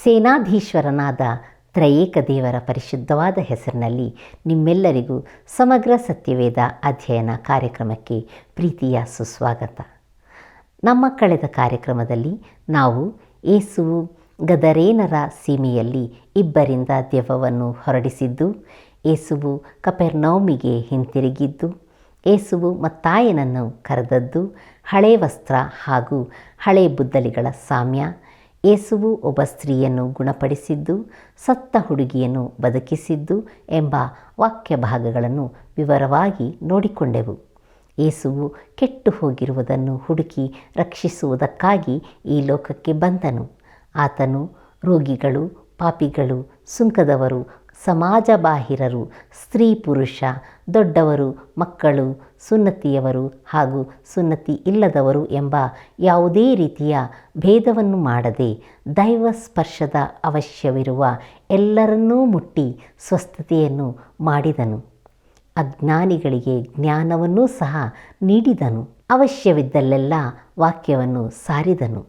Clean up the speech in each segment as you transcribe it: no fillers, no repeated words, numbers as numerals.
ಸೇನಾಧೀಶ್ವರನಾದ ತ್ರಯೇಕ ದೇವರ ಪರಿಶುದ್ಧವಾದ ಹೆಸರಿನಲ್ಲಿ ನಿಮ್ಮೆಲ್ಲರಿಗೂ ಸಮಗ್ರ ಸತ್ಯವೇದ ಅಧ್ಯಯನ ಕಾರ್ಯಕ್ರಮಕ್ಕೆ ಪ್ರೀತಿಯ ಸುಸ್ವಾಗತ. ನಮ್ಮ ಕಳೆದ ಕಾರ್ಯಕ್ರಮದಲ್ಲಿ ನಾವು ಯೇಸುವು ಗದರೇನರ ಸೀಮೆಯಲ್ಲಿ ಇಬ್ಬರಿಂದ ದೆವ್ವವನ್ನು ಹೊರಡಿಸಿದ್ದು, ಯೇಸುವು ಕಪೆರ್ನೌಮಿಗೆ ಹಿಂತಿರುಗಿದ್ದು, ಯೇಸುವು ಮತ್ತಾಯನನ್ನು ಕರೆದದ್ದು, ಹಳೆ ವಸ್ತ್ರ ಹಾಗೂ ಹಳೆ ಬುದ್ದಲಿಗಳ ಸಾಮ್ಯ, ಯೇಸುವು ಒಬ್ಬ ಸ್ತ್ರೀಯನ್ನು ಗುಣಪಡಿಸಿದ್ದು, ಸತ್ತ ಹುಡುಗಿಯನ್ನು ಬದುಕಿಸಿದ್ದು ಎಂಬ ವಾಕ್ಯ ಭಾಗಗಳನ್ನು ವಿವರವಾಗಿ ನೋಡಿಕೊಂಡೆವು. ಯೇಸುವು ಕೆಟ್ಟು ಹೋಗಿರುವುದನ್ನು ಹುಡುಕಿ ರಕ್ಷಿಸುವುದಕ್ಕಾಗಿ ಈ ಲೋಕಕ್ಕೆ ಬಂದನು. ಆತನು ರೋಗಿಗಳು, ಪಾಪಿಗಳು, ಸುಂಕದವರು, ಸಮಾಜ ಬಾಹಿರರು, ಸ್ತ್ರೀ ಪುರುಷ, ದೊಡ್ಡವರು, ಮಕ್ಕಳು, ಸುನ್ನತಿಯವರು ಹಾಗೂ ಸುನ್ನತಿ ಇಲ್ಲದವರು ಎಂಬ ಯಾವುದೇ ರೀತಿಯ ಭೇದವನ್ನು ಮಾಡದೆ ದೈವ ಸ್ಪರ್ಶದ ಅವಶ್ಯವಿರುವ ಎಲ್ಲರನ್ನೂ ಮುಟ್ಟಿ ಸ್ವಸ್ಥತೆಯನ್ನು ಮಾಡಿದನು. ಅಜ್ಞಾನಿಗಳಿಗೆ ಜ್ಞಾನವನ್ನೂ ಸಹ ನೀಡಿದನು. ಅವಶ್ಯವಿದ್ದಲ್ಲೆಲ್ಲ ವಾಕ್ಯವನ್ನು ಸಾರಿದನು.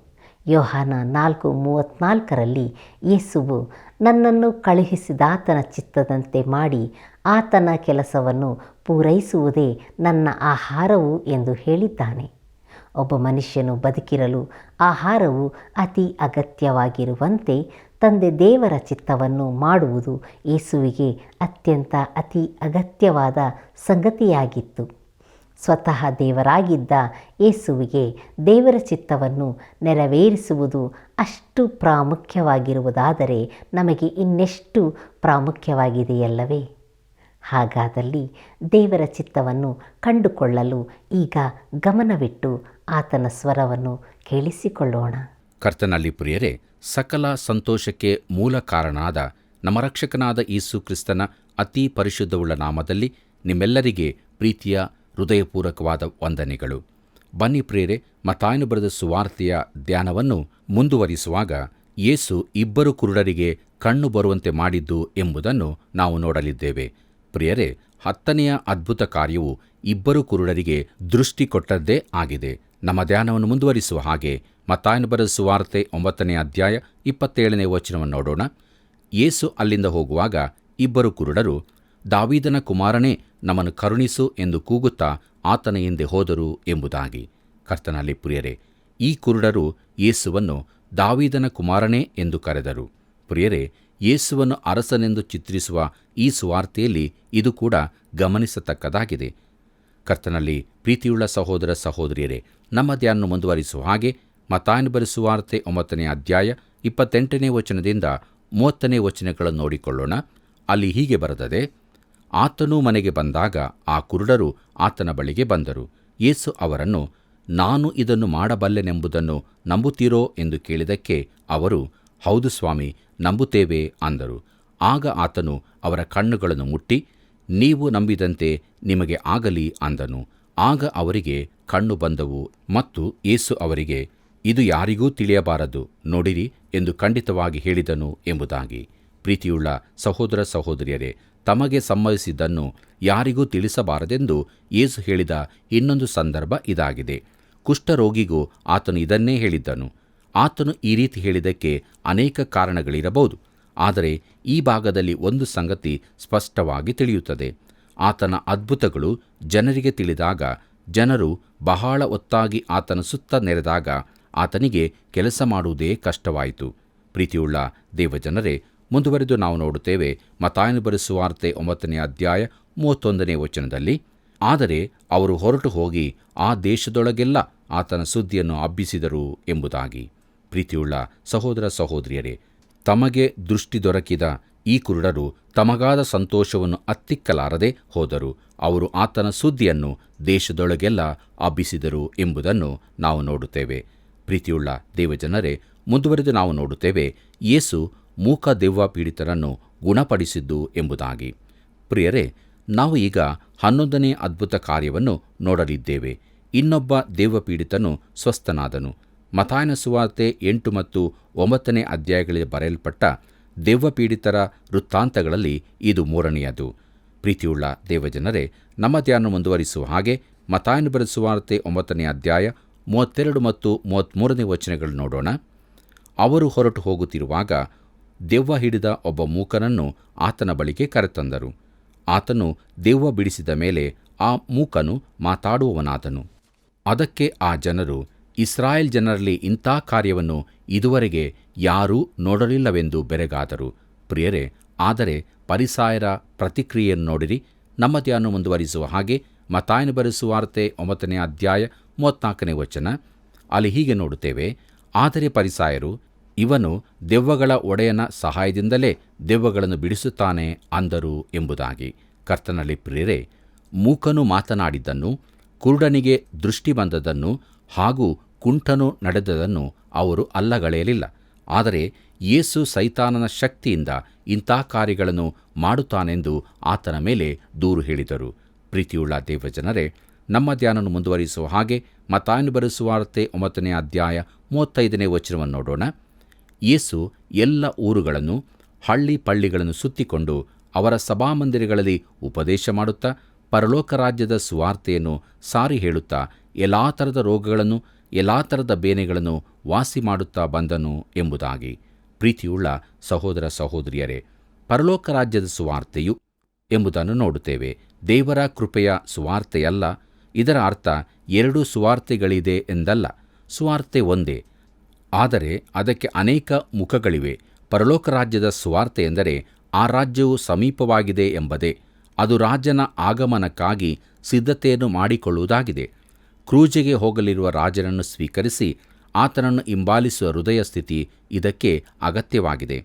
ಯೋಹಾನ 4:34 ಯೇಸುವು ನನ್ನನ್ನು ಕಳುಹಿಸಿದಾತನ ಚಿತ್ತದಂತೆ ಮಾಡಿ ಆತನ ಕೆಲಸವನ್ನು ಪೂರೈಸುವುದೇ ನನ್ನ ಆಹಾರವು ಎಂದು ಹೇಳಿದ್ದಾನೆ. ಒಬ್ಬ ಮನುಷ್ಯನು ಬದುಕಿರಲು ಆಹಾರವು ಅತಿ ಅಗತ್ಯವಾಗಿರುವಂತೆ ತಂದೆ ದೇವರ ಚಿತ್ತವನ್ನು ಮಾಡುವುದು ಯೇಸುವಿಗೆ ಅತಿ ಅಗತ್ಯವಾದ ಸಂಗತಿಯಾಗಿತ್ತು. ಸ್ವತಃ ದೇವರಾಗಿದ್ದ ಯೇಸುವಿಗೆ ದೇವರ ಚಿತ್ತವನ್ನು ನೆರವೇರಿಸುವುದು ಅಷ್ಟು ಪ್ರಾಮುಖ್ಯವಾಗಿರುವುದಾದರೆ ನಮಗೆ ಇನ್ನೆಷ್ಟು ಪ್ರಾಮುಖ್ಯವಾಗಿದೆಯಲ್ಲವೇ? ಹಾಗಾದಲ್ಲಿ ದೇವರ ಚಿತ್ತವನ್ನು ಕಂಡುಕೊಳ್ಳಲು ಈಗ ಗಮನವಿಟ್ಟು ಆತನ ಸ್ವರವನ್ನು ಕೇಳಿಸಿಕೊಳ್ಳೋಣ. ಕರ್ತನಲ್ಲಿ ಪ್ರಿಯರೇ, ಸಕಲ ಸಂತೋಷಕ್ಕೆ ಮೂಲ ಕಾರಣನಾದ ನಮ್ಮ ರಕ್ಷಕನಾದ ಯೇಸು ಕ್ರಿಸ್ತನ ಅತಿ ಪರಿಶುದ್ಧವುಳ್ಳ ನಾಮದಲ್ಲಿ ನಿಮ್ಮೆಲ್ಲರಿಗೆ ಪ್ರೀತಿಯ ಹೃದಯಪೂರ್ವಕವಾದ ವಂದನೆಗಳು. ಬನ್ನಿ ಪ್ರಿಯರೇ, ಮತ್ತಾಯನು ಬರೆದ ಸುವಾರ್ತೆಯ ಧ್ಯಾನವನ್ನು ಮುಂದುವರಿಸುವಾಗ ಯೇಸು ಇಬ್ಬರು ಕುರುಡರಿಗೆ ಕಣ್ಣು ಬರುವಂತೆ ಮಾಡಿದ್ದು ಎಂಬುದನ್ನು ನಾವು ನೋಡಲಿದ್ದೇವೆ. ಪ್ರಿಯರೇ, 10ನೆಯ ಅದ್ಭುತ ಕಾರ್ಯವು ಇಬ್ಬರು ಕುರುಡರಿಗೆ ದೃಷ್ಟಿ ಕೊಟ್ಟದ್ದೇ ಆಗಿದೆ. ನಮ್ಮ ಧ್ಯಾನವನ್ನು ಮುಂದುವರಿಸುವ ಹಾಗೆ ಮತ್ತಾಯನು ಬರೆದ ಸುವಾರ್ತೆ 9ನೇ ಅಧ್ಯಾಯ 27ನೇ ವಚನವನ್ನು ನೋಡೋಣ. ಯೇಸು ಅಲ್ಲಿಂದ ಹೋಗುವಾಗ ಇಬ್ಬರು ಕುರುಡರು, ದಾವೀದನ ಕುಮಾರನೇ, ನಮ್ಮನ್ನು ಕರುಣಿಸು ಎಂದು ಕೂಗುತ್ತಾ ಆತನ ಹಿಂದೆ ಹೋದರು ಎಂಬುದಾಗಿ. ಕರ್ತನಲ್ಲಿ ಪ್ರಿಯರೇ, ಈ ಕುರುಡರು ಯೇಸುವನ್ನು ದಾವೀದನ ಕುಮಾರನೇ ಎಂದು ಕರೆದರು. ಪ್ರಿಯರೇ, ಯೇಸುವನ್ನು ಅರಸನೆಂದು ಚಿತ್ರಿಸುವ ಈ ಸುವಾರ್ತೆಯಲ್ಲಿ ಇದು ಕೂಡ ಗಮನಿಸತಕ್ಕದಾಗಿದೆ. ಕರ್ತನಲ್ಲಿ ಪ್ರೀತಿಯುಳ್ಳ ಸಹೋದರ ಸಹೋದರಿಯರೇ, ನಮ್ಮ ಧ್ಯಾನ ಮುಂದುವರಿಸುವ ಹಾಗೆ ಮತ್ತಾಯನು ಬರೆದ ಸುವಾರ್ತೆ 9ನೇ ಅಧ್ಯಾಯ 28ನೇ ವಚನದಿಂದ 30ನೇ ವಚನಗಳನ್ನು ನೋಡಿಕೊಳ್ಳೋಣ. ಅಲ್ಲಿ ಹೀಗೆ ಬರೆದದೆ: ಆತನು ಮನೆಗೆ ಬಂದಾಗ ಆ ಕುರುಡರು ಆತನ ಬಳಿಗೆ ಬಂದರು. ಯೇಸು ಅವರನ್ನು, ನಾನು ಇದನ್ನು ಮಾಡಬಲ್ಲೆನೆಂಬುದನ್ನು ನಂಬುತ್ತೀರೋ ಎಂದು ಕೇಳಿದಕ್ಕೆ ಅವರು, ಹೌದು ಸ್ವಾಮಿ, ನಂಬುತ್ತೇವೆ ಅಂದರು. ಆಗ ಆತನು ಅವರ ಕಣ್ಣುಗಳನ್ನು ಮುಟ್ಟಿ, ನೀವು ನಂಬಿದಂತೆ ನಿಮಗೆ ಆಗಲಿ ಅಂದನು. ಆಗ ಅವರಿಗೆ ಕಣ್ಣು ಬಂದವು. ಮತ್ತು ಯೇಸು ಅವರಿಗೆ, ಇದು ಯಾರಿಗೂ ತಿಳಿಯಬಾರದು, ನೋಡಿರಿ ಎಂದು ಖಂಡಿತವಾಗಿ ಹೇಳಿದನು ಎಂಬುದಾಗಿ. ಪ್ರೀತಿಯುಳ್ಳ ಸಹೋದರ ಸಹೋದರಿಯರೇ, ತಮಗೆ ಸಂಭವಿಸಿದ್ದನ್ನು ಯಾರಿಗೂ ತಿಳಿಸಬಾರದೆಂದು ಯೇಸು ಹೇಳಿದ ಇನ್ನೊಂದು ಸಂದರ್ಭ ಇದಾಗಿದೆ. ಕುಷ್ಠರೋಗಿಗೂ ಆತನು ಇದನ್ನೇ ಹೇಳಿದ್ದನು. ಆತನು ಈ ರೀತಿ ಹೇಳಿದ್ದಕ್ಕೆ ಅನೇಕ ಕಾರಣಗಳಿರಬಹುದು. ಆದರೆ ಈ ಭಾಗದಲ್ಲಿ ಒಂದು ಸಂಗತಿ ಸ್ಪಷ್ಟವಾಗಿ ತಿಳಿಯುತ್ತದೆ. ಆತನ ಅದ್ಭುತಗಳು ಜನರಿಗೆ ತಿಳಿದಾಗ, ಜನರು ಬಹಳ ಹೊತ್ತಾಗಿ ಆತನ ಸುತ್ತ ನೆರೆದಾಗ ಆತನಿಗೆ ಕೆಲಸ ಮಾಡುವುದೇ ಕಷ್ಟವಾಯಿತು. ಪ್ರೀತಿಯುಳ್ಳ ದೇವಜನರೇ, ಮುಂದುವರೆದು ನಾವು ನೋಡುತ್ತೇವೆ ಮತ್ತಾಯನು ಬರೆದ ಸುವಾರ್ತೆ 9ನೇ ಅಧ್ಯಾಯ 31ನೇ ವಚನದಲ್ಲಿ, ಆದರೆ ಅವರು ಹೊರಟು ಹೋಗಿ ಆ ದೇಶದೊಳಗೆಲ್ಲ ಆತನ ಸುದ್ದಿಯನ್ನು ಹಬ್ಬಿಸಿದರು ಎಂಬುದಾಗಿ. ಪ್ರೀತಿಯುಳ್ಳ ಸಹೋದರ ಸಹೋದರಿಯರೇ, ತಮಗೆ ದೃಷ್ಟಿ ದೊರಕಿದ ಈ ಕುರುಡರು ತಮಗಾದ ಸಂತೋಷವನ್ನು ಹತ್ತಿಕ್ಕಲಾರದೆ ಹೋದರು. ಅವರು ಆತನ ಸುದ್ದಿಯನ್ನು ದೇಶದೊಳಗೆಲ್ಲ ಹಬ್ಬಿಸಿದರು ಎಂಬುದನ್ನು ನಾವು ನೋಡುತ್ತೇವೆ. ಪ್ರೀತಿಯುಳ್ಳ ದೇವಜನರೇ, ಮುಂದುವರೆದು ನಾವು ನೋಡುತ್ತೇವೆ ಯೇಸು ಮೂಕ ದೆವ್ವ ಪೀಡಿತರನ್ನು ಗುಣಪಡಿಸಿದ್ದು ಎಂಬುದಾಗಿ. ಪ್ರಿಯರೇ, ನಾವು ಈಗ 11ನೇ ಅದ್ಭುತ ಕಾರ್ಯವನ್ನು ನೋಡಲಿದ್ದೇವೆ. ಇನ್ನೊಬ್ಬ ದೆವ್ವ ಪೀಡಿತನು ಸ್ವಸ್ಥನಾದನು. ಮತ್ತಾಯನ ಸುವಾರ್ತೆ 8 ಮತ್ತು 9ನೇ ಅಧ್ಯಾಯಗಳಲ್ಲಿ ಬರೆಯಲ್ಪಟ್ಟ ದೆವ್ವ ಪೀಡಿತರ ವೃತ್ತಾಂತಗಳಲ್ಲಿ ಇದು 3ನೆಯದು. ಪ್ರೀತಿಯುಳ್ಳ ದೇವಜನರೇ, ನಮ್ಮ ಧ್ಯಾನ ಮುಂದುವರಿಸುವ ಹಾಗೆ ಮತ್ತಾಯನು ಬರೆದ ಸುವಾರ್ತೆ 9ನೇ ಅಧ್ಯಾಯ 32 ಮತ್ತು 33ನೇ ವಚನಗಳು ನೋಡೋಣ. ಅವರು ಹೊರಟು ಹೋಗುತ್ತಿರುವಾಗ ದೆವ್ವ ಹಿಡಿದ ಒಬ್ಬ ಮೂಕನನ್ನು ಆತನ ಬಳಿಗೆ ಕರೆತಂದರು. ಆತನು ದೆವ್ವ ಬಿಡಿಸಿದ ಮೇಲೆ ಆ ಮೂಕನು ಮಾತಾಡುವವನಾದನು. ಅದಕ್ಕೆ ಆ ಜನರು, ಇಸ್ರಾಯೇಲ್ ಜನರಲ್ಲಿ ಇಂಥ ಕಾರ್ಯವನ್ನು ಇದುವರೆಗೆ ಯಾರೂ ನೋಡಲಿಲ್ಲವೆಂದು ಬೆರಗಾದರು. ಪ್ರಿಯರೇ, ಆದರೆ ಫರಿಸಾಯರ ಪ್ರತಿಕ್ರಿಯೆಯನ್ನು ನೋಡಿರಿ. ನಮ್ಮ ಧ್ಯಾನ ಮುಂದುವರಿಸುವ ಹಾಗೆ ಮತ್ತಾಯನು ಬರೆದ ಸುವಾರ್ತೆ 9ನೇ ಅಧ್ಯಾಯ 34ನೇ ವಚನ. ಅಲ್ಲಿ ಹೀಗೆ ನೋಡುತ್ತೇವೆ, ಆದರೆ ಫರಿಸಾಯರು, ಇವನು ದೆವ್ವಗಳ ಒಡೆಯನ ಸಹಾಯದಿಂದಲೇ ದೆವ್ವಗಳನ್ನು ಬಿಡಿಸುತ್ತಾನೆ ಅಂದರು ಎಂಬುದಾಗಿ. ಕರ್ತನಲ್ಲಿ ಪ್ರಿಯರೇ, ಮೂಕನು ಮಾತನಾಡಿದ್ದನ್ನು, ಕುರುಡನಿಗೆ ದೃಷ್ಟಿ ಬಂದದ್ದನ್ನು ಹಾಗೂ ಕುಂಟನು ನಡೆದದನ್ನು ಅವರು ಅಲ್ಲಗಳೆಯಲಿಲ್ಲ. ಆದರೆ ಯೇಸು ಸೈತಾನನ ಶಕ್ತಿಯಿಂದ ಇಂಥ ಕಾರ್ಯಗಳನ್ನು ಮಾಡುತ್ತಾನೆಂದು ಆತನ ಮೇಲೆ ದೂರು ಹೇಳಿದರು. ಪ್ರೀತಿಯುಳ್ಳ ದೇವಜನರೇ, ನಮ್ಮ ಧ್ಯಾನವನ್ನು ಮುಂದುವರಿಸುವ ಹಾಗೆ ಮತ್ತಾಯನು ಬರೆದ ಸುವಾರ್ತೆ 9ನೇ ಅಧ್ಯಾಯ 35ನೇ ವಚನವನ್ನು ನೋಡೋಣ. ಯೇಸು ಎಲ್ಲ ಊರುಗಳನ್ನು ಹಳ್ಳಿ ಪಳ್ಳಿಗಳನ್ನು ಸುತ್ತಿಕೊಂಡು ಅವರ ಸಭಾಮಂದಿರಗಳಲ್ಲಿ ಉಪದೇಶ ಮಾಡುತ್ತಾ ಪರಲೋಕ ರಾಜ್ಯದ ಸುವಾರ್ತೆಯನ್ನು ಸಾರಿ ಹೇಳುತ್ತಾ ಎಲ್ಲಾ ಥರದ ರೋಗಗಳನ್ನು ಎಲ್ಲಾ ಥರದ ಬೇನೆಗಳನ್ನು ವಾಸಿ ಮಾಡುತ್ತಾ ಬಂದನು ಎಂಬುದಾಗಿ. ಪ್ರೀತಿಯುಳ್ಳ ಸಹೋದರ ಸಹೋದರಿಯರೇ, ಪರಲೋಕ ರಾಜ್ಯದ ಸುವಾರ್ತೆಯು ಎಂಬುದನ್ನು ನೋಡುತ್ತೇವೆ. ದೇವರ ಕೃಪೆಯ ಸುವಾರ್ತೆಯಲ್ಲ. ಇದರ ಅರ್ಥ ಎರಡು ಸುವಾರ್ತೆಗಳಿದೆ ಎಂದಲ್ಲ. ಸುವಾರ್ತೆ ಒಂದೇ, ಆದರೆ ಅದಕ್ಕೆ ಅನೇಕ ಮುಖಗಳಿವೆ. ಪರಲೋಕ ರಾಜ್ಯದ ಸುವಾರ್ತೆ ಎಂದರೆ ಆ ರಾಜ್ಯವು ಸಮೀಪವಾಗಿದೆ ಎಂಬುದೇ. ಅದು ರಾಜನ ಆಗಮನಕ್ಕಾಗಿ ಸಿದ್ಧತೆಯನ್ನು ಮಾಡಿಕೊಳ್ಳುವುದಾಗಿದೆ. ಕ್ರೂಜೆಗೆ ಹೋಗಲಿರುವ ರಾಜನನ್ನು ಸ್ವೀಕರಿಸಿ ಆತನನ್ನು ಹಿಂಬಾಲಿಸುವ ಹೃದಯ ಸ್ಥಿತಿ ಇದಕ್ಕೆ ಅಗತ್ಯವಾಗಿದೆ.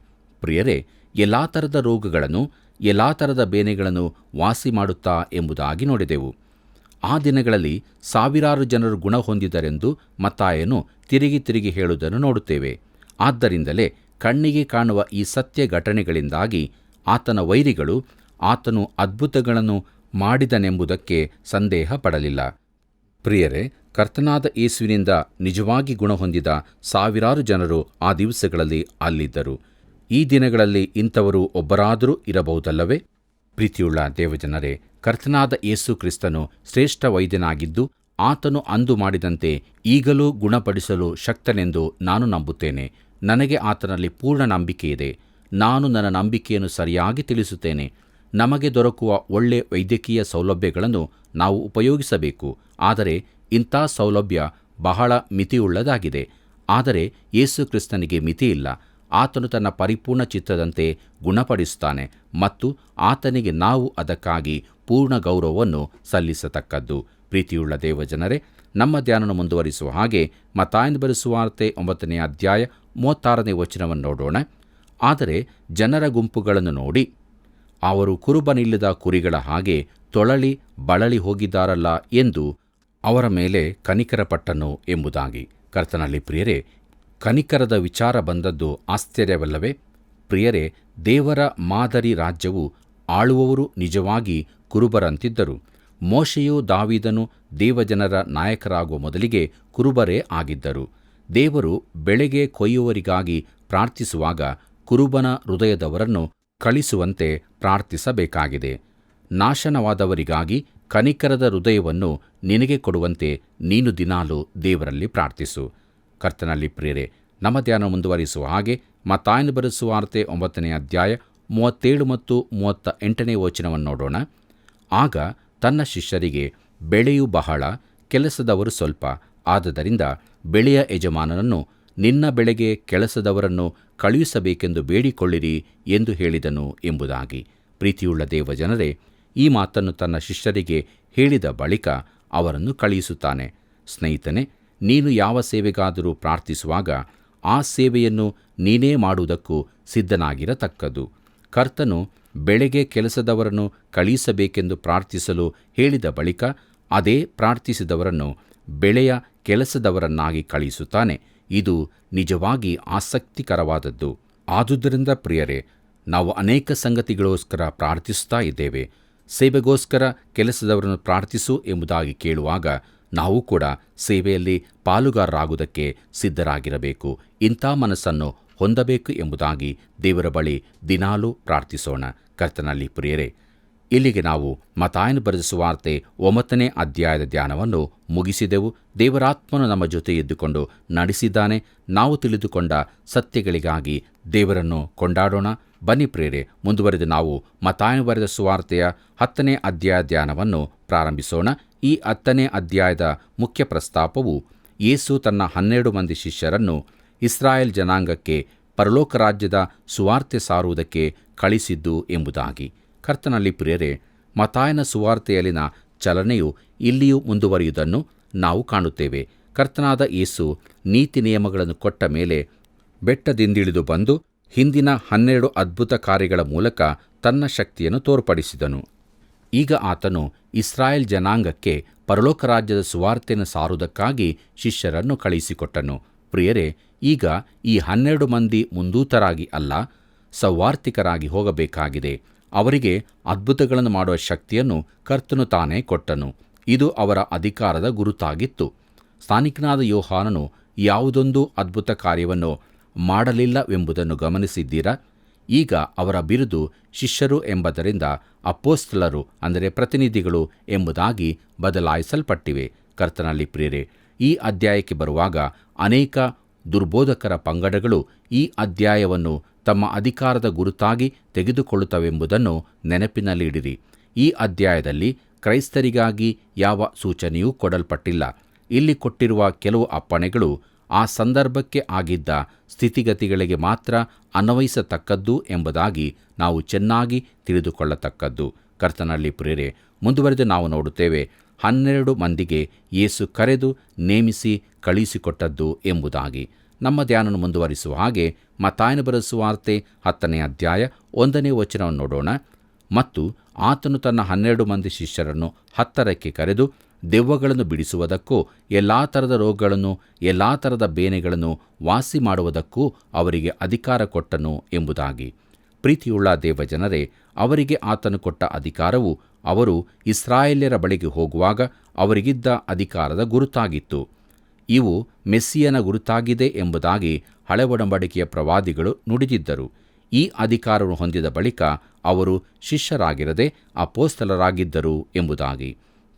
ಪ್ರಿಯರೇ, ಎಲ್ಲಾ ಥರದ ರೋಗಗಳನ್ನು ಎಲ್ಲಾ ಥರದ ಬೇನೆಗಳನ್ನು ವಾಸಿ ಮಾಡುತ್ತಾ ಎಂಬುದಾಗಿ ನೋಡಿದೆವು. ಆ ದಿನಗಳಲ್ಲಿ ಸಾವಿರಾರು ಜನರು ಗುಣ ಹೊಂದಿದರೆಂದು ಮತ್ತಾಯನು ತಿರುಗಿ ತಿರುಗಿ ಹೇಳುವುದನ್ನು ನೋಡುತ್ತೇವೆ. ಆದ್ದರಿಂದಲೇ ಕಣ್ಣಿಗೆ ಕಾಣುವ ಈ ಸತ್ಯ ಘಟನೆಗಳಿಂದಾಗಿ ಆತನ ವೈರಿಗಳು ಆತನು ಅದ್ಭುತಗಳನ್ನು ಮಾಡಿದನೆಂಬುದಕ್ಕೆ ಸಂದೇಹ ಪಡಲಿಲ್ಲ. ಪ್ರಿಯರೇ, ಕರ್ತನಾದ ಯೇಸುವಿನಿಂದ ನಿಜವಾಗಿ ಗುಣ ಹೊಂದಿದ ಸಾವಿರಾರು ಜನರು ಆ ದಿವಸಗಳಲ್ಲಿ ಅಲ್ಲಿದ್ದರು. ಈ ದಿನಗಳಲ್ಲಿ ಇಂಥವರು ಒಬ್ಬರಾದರೂ ಇರಬಹುದಲ್ಲವೇ? ಪ್ರೀತಿಯುಳ್ಳ ದೇವಜನರೇ, ಕರ್ತನಾದ ಯೇಸು ಕ್ರಿಸ್ತನು ಶ್ರೇಷ್ಠ ವೈದ್ಯನಾಗಿದ್ದು ಆತನು ಅಂದು ಮಾಡಿದಂತೆ ಈಗಲೂ ಗುಣಪಡಿಸಲು ಶಕ್ತನೆಂದು ನಾನು ನಂಬುತ್ತೇನೆ. ನನಗೆ ಆತನಲ್ಲಿ ಪೂರ್ಣ ನಂಬಿಕೆಯಿದೆ. ನಾನು ನನ್ನ ನಂಬಿಕೆಯನ್ನು ಸರಿಯಾಗಿ ತಿಳಿಸುತ್ತೇನೆ. ನಮಗೆ ದೊರಕುವ ಒಳ್ಳೆ ವೈದ್ಯಕೀಯ ಸೌಲಭ್ಯಗಳನ್ನು ನಾವು ಉಪಯೋಗಿಸಬೇಕು. ಆದರೆ ಇಂಥ ಸೌಲಭ್ಯ ಬಹಳ ಮಿತಿಯುಳ್ಳದಾಗಿದೆ. ಆದರೆ ಯೇಸು ಕ್ರಿಸ್ತನಿಗೆ ಮಿತಿಯಿಲ್ಲ. ಆತನು ತನ್ನ ಪರಿಪೂರ್ಣ ಚಿತ್ತದಂತೆ ಗುಣಪಡಿಸುತ್ತಾನೆ ಮತ್ತು ಆತನಿಗೆ ನಾವು ಅದಕ್ಕಾಗಿ ಪೂರ್ಣ ಗೌರವವನ್ನು ಸಲ್ಲಿಸತಕ್ಕದ್ದು. ಪ್ರೀತಿಯುಳ್ಳ ದೇವಜನರೇ, ನಮ್ಮ ಧ್ಯಾನವನ್ನು ಮುಂದುವರಿಸುವ ಹಾಗೆ ಮತ್ತಾಯನು ಬರೆದ ಸುವಾರ್ತೆ 9ನೇ ಅಧ್ಯಾಯ 36ನೇ ವಚನವನ್ನು ನೋಡೋಣ. ಆದರೆ ಜನರ ಗುಂಪುಗಳನ್ನು ನೋಡಿ ಅವರು ಕುರುಬನಿಲ್ಲದ ಕುರಿಗಳ ಹಾಗೆ ತೊಳಲಿ ಬಳಲಿ ಹೋಗಿದ್ದಾರಲ್ಲ ಎಂದು ಅವರ ಮೇಲೆ ಕನಿಕರಪಟ್ಟನು ಎಂಬುದಾಗಿ. ಕರ್ತನಲ್ಲಿ ಪ್ರಿಯರೇ, ಕನಿಕರದ ವಿಚಾರ ಬಂದದ್ದು ಆಶ್ಚರ್ಯವಲ್ಲವೇ? ಪ್ರಿಯರೇ, ದೇವರ ಮಾದರಿ ರಾಜ್ಯವು ಆಳುವವರು ನಿಜವಾಗಿ ಕುರುಬರಂತಿದ್ದರು. ಮೋಶೆಯೂ ದಾವೀದನು ದೇವಜನರ ನಾಯಕರಾಗುವ ಮೊದಲಿಗೆ ಕುರುಬರೇ ಆಗಿದ್ದರು. ದೇವರು ಬೆಳೆಗೆ ಕೊಯ್ಯುವವರಿಗಾಗಿ ಪ್ರಾರ್ಥಿಸುವಾಗ ಕುರುಬನ ಹೃದಯದವರನ್ನು ಕಳಿಸುವಂತೆ ಪ್ರಾರ್ಥಿಸಬೇಕಾಗಿದೆ. ನಾಶನವಾದವರಿಗಾಗಿ ಕನಿಕರದ ಹೃದಯವನ್ನು ನಿನಗೆ ಕೊಡುವಂತೆ ನೀನು ದಿನಾಲೂ ದೇವರಲ್ಲಿ ಪ್ರಾರ್ಥಿಸು. ಕರ್ತನಲ್ಲಿ ಪ್ರಿಯರೇ, ನಮ್ಮ ಧ್ಯಾನ ಮುಂದುವರಿಸುವ ಹಾಗೆ ಮತ್ತಾಯನು ಬರೆದ ಸುವಾರ್ತೆ 9ನೇ ಅಧ್ಯಾಯ 37 ಮತ್ತು 38ನೇ ವಚನವನ್ನು ನೋಡೋಣ. ಆಗ ತನ್ನ ಶಿಷ್ಯರಿಗೆ, ಬೆಳೆಯು ಬಹಳ, ಕೆಲಸದವರು ಸ್ವಲ್ಪ. ಆದುದರಿಂದ ಬೆಳೆಯ ಯಜಮಾನನನ್ನು ನಿನ್ನ ಬೆಳೆಗೆ ಕೆಲಸದವರನ್ನು ಕಳುಹಿಸಬೇಕೆಂದು ಬೇಡಿಕೊಳ್ಳಿರಿ ಎಂದು ಹೇಳಿದನು ಎಂಬುದಾಗಿ. ಪ್ರೀತಿಯುಳ್ಳ ದೇವಜನರೇ, ಈ ಮಾತನ್ನು ತನ್ನ ಶಿಷ್ಯರಿಗೆ ಹೇಳಿದ ಬಳಿಕ ಅವರನ್ನು ಕಳುಹಿಸುತ್ತಾನೆ. ಸ್ನೇಹಿತನೇ, ನೀನು ಯಾವ ಸೇವೆಗಾದರೂ ಪ್ರಾರ್ಥಿಸುವಾಗ ಆ ಸೇವೆಯನ್ನು ನೀನೇ ಮಾಡುವುದಕ್ಕೂ ಸಿದ್ಧನಾಗಿರತಕ್ಕದ್ದು. ಕರ್ತನು ಬೆಳೆಗೆ ಕೆಲಸದವರನ್ನು ಕಳುಹಿಸಬೇಕೆಂದು ಪ್ರಾರ್ಥಿಸಲು ಹೇಳಿದ ಬಳಿಕ ಅದೇ ಪ್ರಾರ್ಥಿಸಿದವರನ್ನು ಬೆಳೆಯ ಕೆಲಸದವರನ್ನಾಗಿ ಕಳುಹಿಸುತ್ತಾನೆ. ಇದು ನಿಜವಾಗಿ ಆಸಕ್ತಿಕರವಾದದ್ದು. ಆದುದರಿಂದ ಪ್ರಿಯರೇ, ನಾವು ಅನೇಕ ಸಂಗತಿಗಳಿಗೋಸ್ಕರ ಪ್ರಾರ್ಥಿಸುತ್ತಾ ಇದ್ದೇವೆ. ಸೇವೆಗೋಸ್ಕರ ಕೆಲಸದವರನ್ನು ಪ್ರಾರ್ಥಿಸು ಎಂಬುದಾಗಿ ಕೇಳುವಾಗ ನಾವು ಕೂಡ ಸೇವೆಯಲ್ಲಿ ಪಾಲುಗಾರರಾಗುವುದಕ್ಕೆ ಸಿದ್ಧರಾಗಿರಬೇಕು. ಇಂಥ ಮನಸ್ಸನ್ನು ಹೊಂದಬೇಕು ಎಂಬುದಾಗಿ ದೇವರ ಬಳಿ ದಿನಾಲೂ ಪ್ರಾರ್ಥಿಸೋಣ. ಕರ್ತನಲ್ಲಿ ಪ್ರಿಯರೇ, ಇಲ್ಲಿಗೆ ನಾವು ಮತ್ತಾಯನು ಬರೆದ ಸುವಾರ್ತೆ 9ನೇ ಅಧ್ಯಾಯದ ಧ್ಯಾನವನ್ನು ಮುಗಿಸಿದೆವು. ದೇವರಾತ್ಮನು ನಮ್ಮ ಜೊತೆ ಇದ್ದುಕೊಂಡು ನಡೆಸಿದ್ದಾನೆ. ನಾವು ತಿಳಿದುಕೊಂಡ ಸತ್ಯಗಳಿಗಾಗಿ ದೇವರನ್ನು ಕೊಂಡಾಡೋಣ. ಬನ್ನಿ ಪ್ರಿಯರೇ, ಮುಂದುವರೆದು ನಾವು ಮತ್ತಾಯನು ಬರೆದ ಸುವಾರ್ತೆಯ 10ನೇ ಅಧ್ಯಾಯ ಧ್ಯಾನವನ್ನು ಪ್ರಾರಂಭಿಸೋಣ. ಈ 10ನೇ ಅಧ್ಯಾಯದ ಮುಖ್ಯ ಪ್ರಸ್ತಾಪವು ಯೇಸು ತನ್ನ 12 ಮಂದಿ ಶಿಷ್ಯರನ್ನು ಇಸ್ರಾಯೇಲ್ ಜನಾಂಗಕ್ಕೆ ಪರಲೋಕ ರಾಜ್ಯದ ಸುವಾರ್ತೆ ಸಾರುವುದಕ್ಕೆ ಕಳಿಸಿದ್ದು ಎಂಬುದಾಗಿ. ಕರ್ತನಲ್ಲಿ ಪ್ರಿಯರೇ, ಮತ್ತಾಯನ ಸುವಾರ್ತೆಯಲ್ಲಿನ ಚಲನೆಯು ಇಲ್ಲಿಯೂ ಮುಂದುವರಿಯುವುದನ್ನು ನಾವು ಕಾಣುತ್ತೇವೆ. ಕರ್ತನಾದ ಯೇಸು ನೀತಿ ನಿಯಮಗಳನ್ನು ಕೊಟ್ಟ ಮೇಲೆ ಬೆಟ್ಟದಿಂದಿಳಿದು ಬಂದು ಹಿಂದಿನ 12 ಅದ್ಭುತ ಕಾರ್ಯಗಳ ಮೂಲಕ ತನ್ನ ಶಕ್ತಿಯನ್ನು ತೋರ್ಪಡಿಸಿದನು. ಈಗ ಆತನು ಇಸ್ರಾಯೇಲ್ ಜನಾಂಗಕ್ಕೆ ಪರಲೋಕ ರಾಜ್ಯದ ಸುವಾರ್ತೆಯನ್ನು ಸಾರುವುದಕ್ಕಾಗಿ ಶಿಷ್ಯರನ್ನು ಕಳುಹಿಸಿಕೊಟ್ಟನು. ಪ್ರಿಯರೇ, ಈಗ ಈ 12 ಮಂದಿ ಮುಂದೂತರಾಗಿ ಅಲ್ಲ, ಸೌವಾರ್ತಿಕರಾಗಿ ಹೋಗಬೇಕಾಗಿದೆ. ಅವರಿಗೆ ಅದ್ಭುತಗಳನ್ನು ಮಾಡುವ ಶಕ್ತಿಯನ್ನು ಕರ್ತನು ತಾನೇ ಕೊಟ್ಟನು. ಇದು ಅವರ ಅಧಿಕಾರದ ಗುರುತಾಗಿತ್ತು. ಸ್ಥಾನಿಕನಾದ ಯೋಹಾನನು ಯಾವುದೊಂದು ಅದ್ಭುತ ಕಾರ್ಯವನ್ನು ಮಾಡಲಿಲ್ಲವೆಂಬುದನ್ನು ಗಮನಿಸಿದ್ದೀರಾ? ಈಗ ಅವರ ಬಿರುದು ಶಿಷ್ಯರು ಎಂಬುದರಿಂದ ಅಪೊಸ್ತಲರು, ಅಂದರೆ ಪ್ರತಿನಿಧಿಗಳು ಎಂಬುದಾಗಿ ಬದಲಾಯಿಸಲ್ಪಟ್ಟಿವೆ. ಕರ್ತನಲ್ಲಿ ಪ್ರಿಯರೇ, ಈ ಅಧ್ಯಾಯಕ್ಕೆ ಬರುವಾಗ ಅನೇಕ ದುರ್ಬೋಧಕರ ಪಂಗಡಗಳು ಈ ಅಧ್ಯಾಯವನ್ನು ತಮ್ಮ ಅಧಿಕಾರದ ಗುರುತಾಗಿ ತೆಗೆದುಕೊಳ್ಳುತ್ತವೆಂಬುದನ್ನು ನೆನಪಿನಲ್ಲಿಡಿರಿ. ಈ ಅಧ್ಯಾಯದಲ್ಲಿ ಕ್ರೈಸ್ತರಿಗಾಗಿ ಯಾವ ಸೂಚನೆಯೂ ಕೊಡಲ್ಪಟ್ಟಿಲ್ಲ. ಇಲ್ಲಿ ಕೊಟ್ಟಿರುವ ಕೆಲವು ಅಪ್ಪಣೆಗಳು ಆ ಸಂದರ್ಭಕ್ಕೆ ಆಗಿದ್ದ ಸ್ಥಿತಿಗತಿಗಳಿಗೆ ಮಾತ್ರ ಅನ್ವಯಿಸತಕ್ಕದ್ದು ಎಂಬುದಾಗಿ ನಾವು ಚೆನ್ನಾಗಿ ತಿಳಿದುಕೊಳ್ಳತಕ್ಕದ್ದು. ಕರ್ತನಲ್ಲಿ ಪ್ರಿಯರೇ, ಮುಂದುವರೆದು ನಾವು ನೋಡುತ್ತೇವೆ 12 ಮಂದಿಗೆ ಯೇಸು ಕರೆದು ನೇಮಿಸಿ ಕಳುಹಿಸಿಕೊಟ್ಟದ್ದು ಎಂಬುದಾಗಿ. ನಮ್ಮ ಧ್ಯಾನವನ್ನು ಮುಂದುವರಿಸುವ ಹಾಗೆ ಮತ್ತಾಯನು ಬರೆದ ಸುವಾರ್ತೆ 10ನೇ ಅಧ್ಯಾಯ 1ನೇ ವಚನವನ್ನು ನೋಡೋಣ. ಮತ್ತು ಆತನು ತನ್ನ 12 ಮಂದಿ ಶಿಷ್ಯರನ್ನು ಹತ್ತರಕ್ಕೆ ಕರೆದು ದೆವ್ವಗಳನ್ನು ಬಿಡಿಸುವುದಕ್ಕೂ ಎಲ್ಲಾ ಥರದ ರೋಗಗಳನ್ನು ಎಲ್ಲಾ ಥರದ ಬೇನೆಗಳನ್ನು ವಾಸಿ ಮಾಡುವುದಕ್ಕೂ ಅವರಿಗೆ ಅಧಿಕಾರ ಕೊಟ್ಟನು ಎಂಬುದಾಗಿ. ಪ್ರೀತಿಯುಳ್ಳ ದೇವಜನರೇ, ಅವರಿಗೆ ಆತನು ಕೊಟ್ಟ ಅಧಿಕಾರವು ಅವರು ಇಸ್ರಾಯೇಲ್ಯರ ಬಳಿಗೆ ಹೋಗುವಾಗ ಅವರಿಗಿದ್ದ ಅಧಿಕಾರದ ಗುರುತಾಗಿತ್ತು. ಇವು ಮೆಸ್ಸಿಯನ ಗುರುತಾಗಿದೆ ಎಂಬುದಾಗಿ ಹಳೆ ಒಡಂಬಡಿಕೆಯ ಪ್ರವಾದಿಗಳು ನುಡಿದಿದ್ದರು. ಈ ಅಧಿಕಾರವನ್ನು ಹೊಂದಿದ ಬಳಿಕ ಅವರು ಶಿಷ್ಯರಾಗಿರದೆ ಅಪೊಸ್ತಲರಾಗಿದ್ದರು ಎಂಬುದಾಗಿ.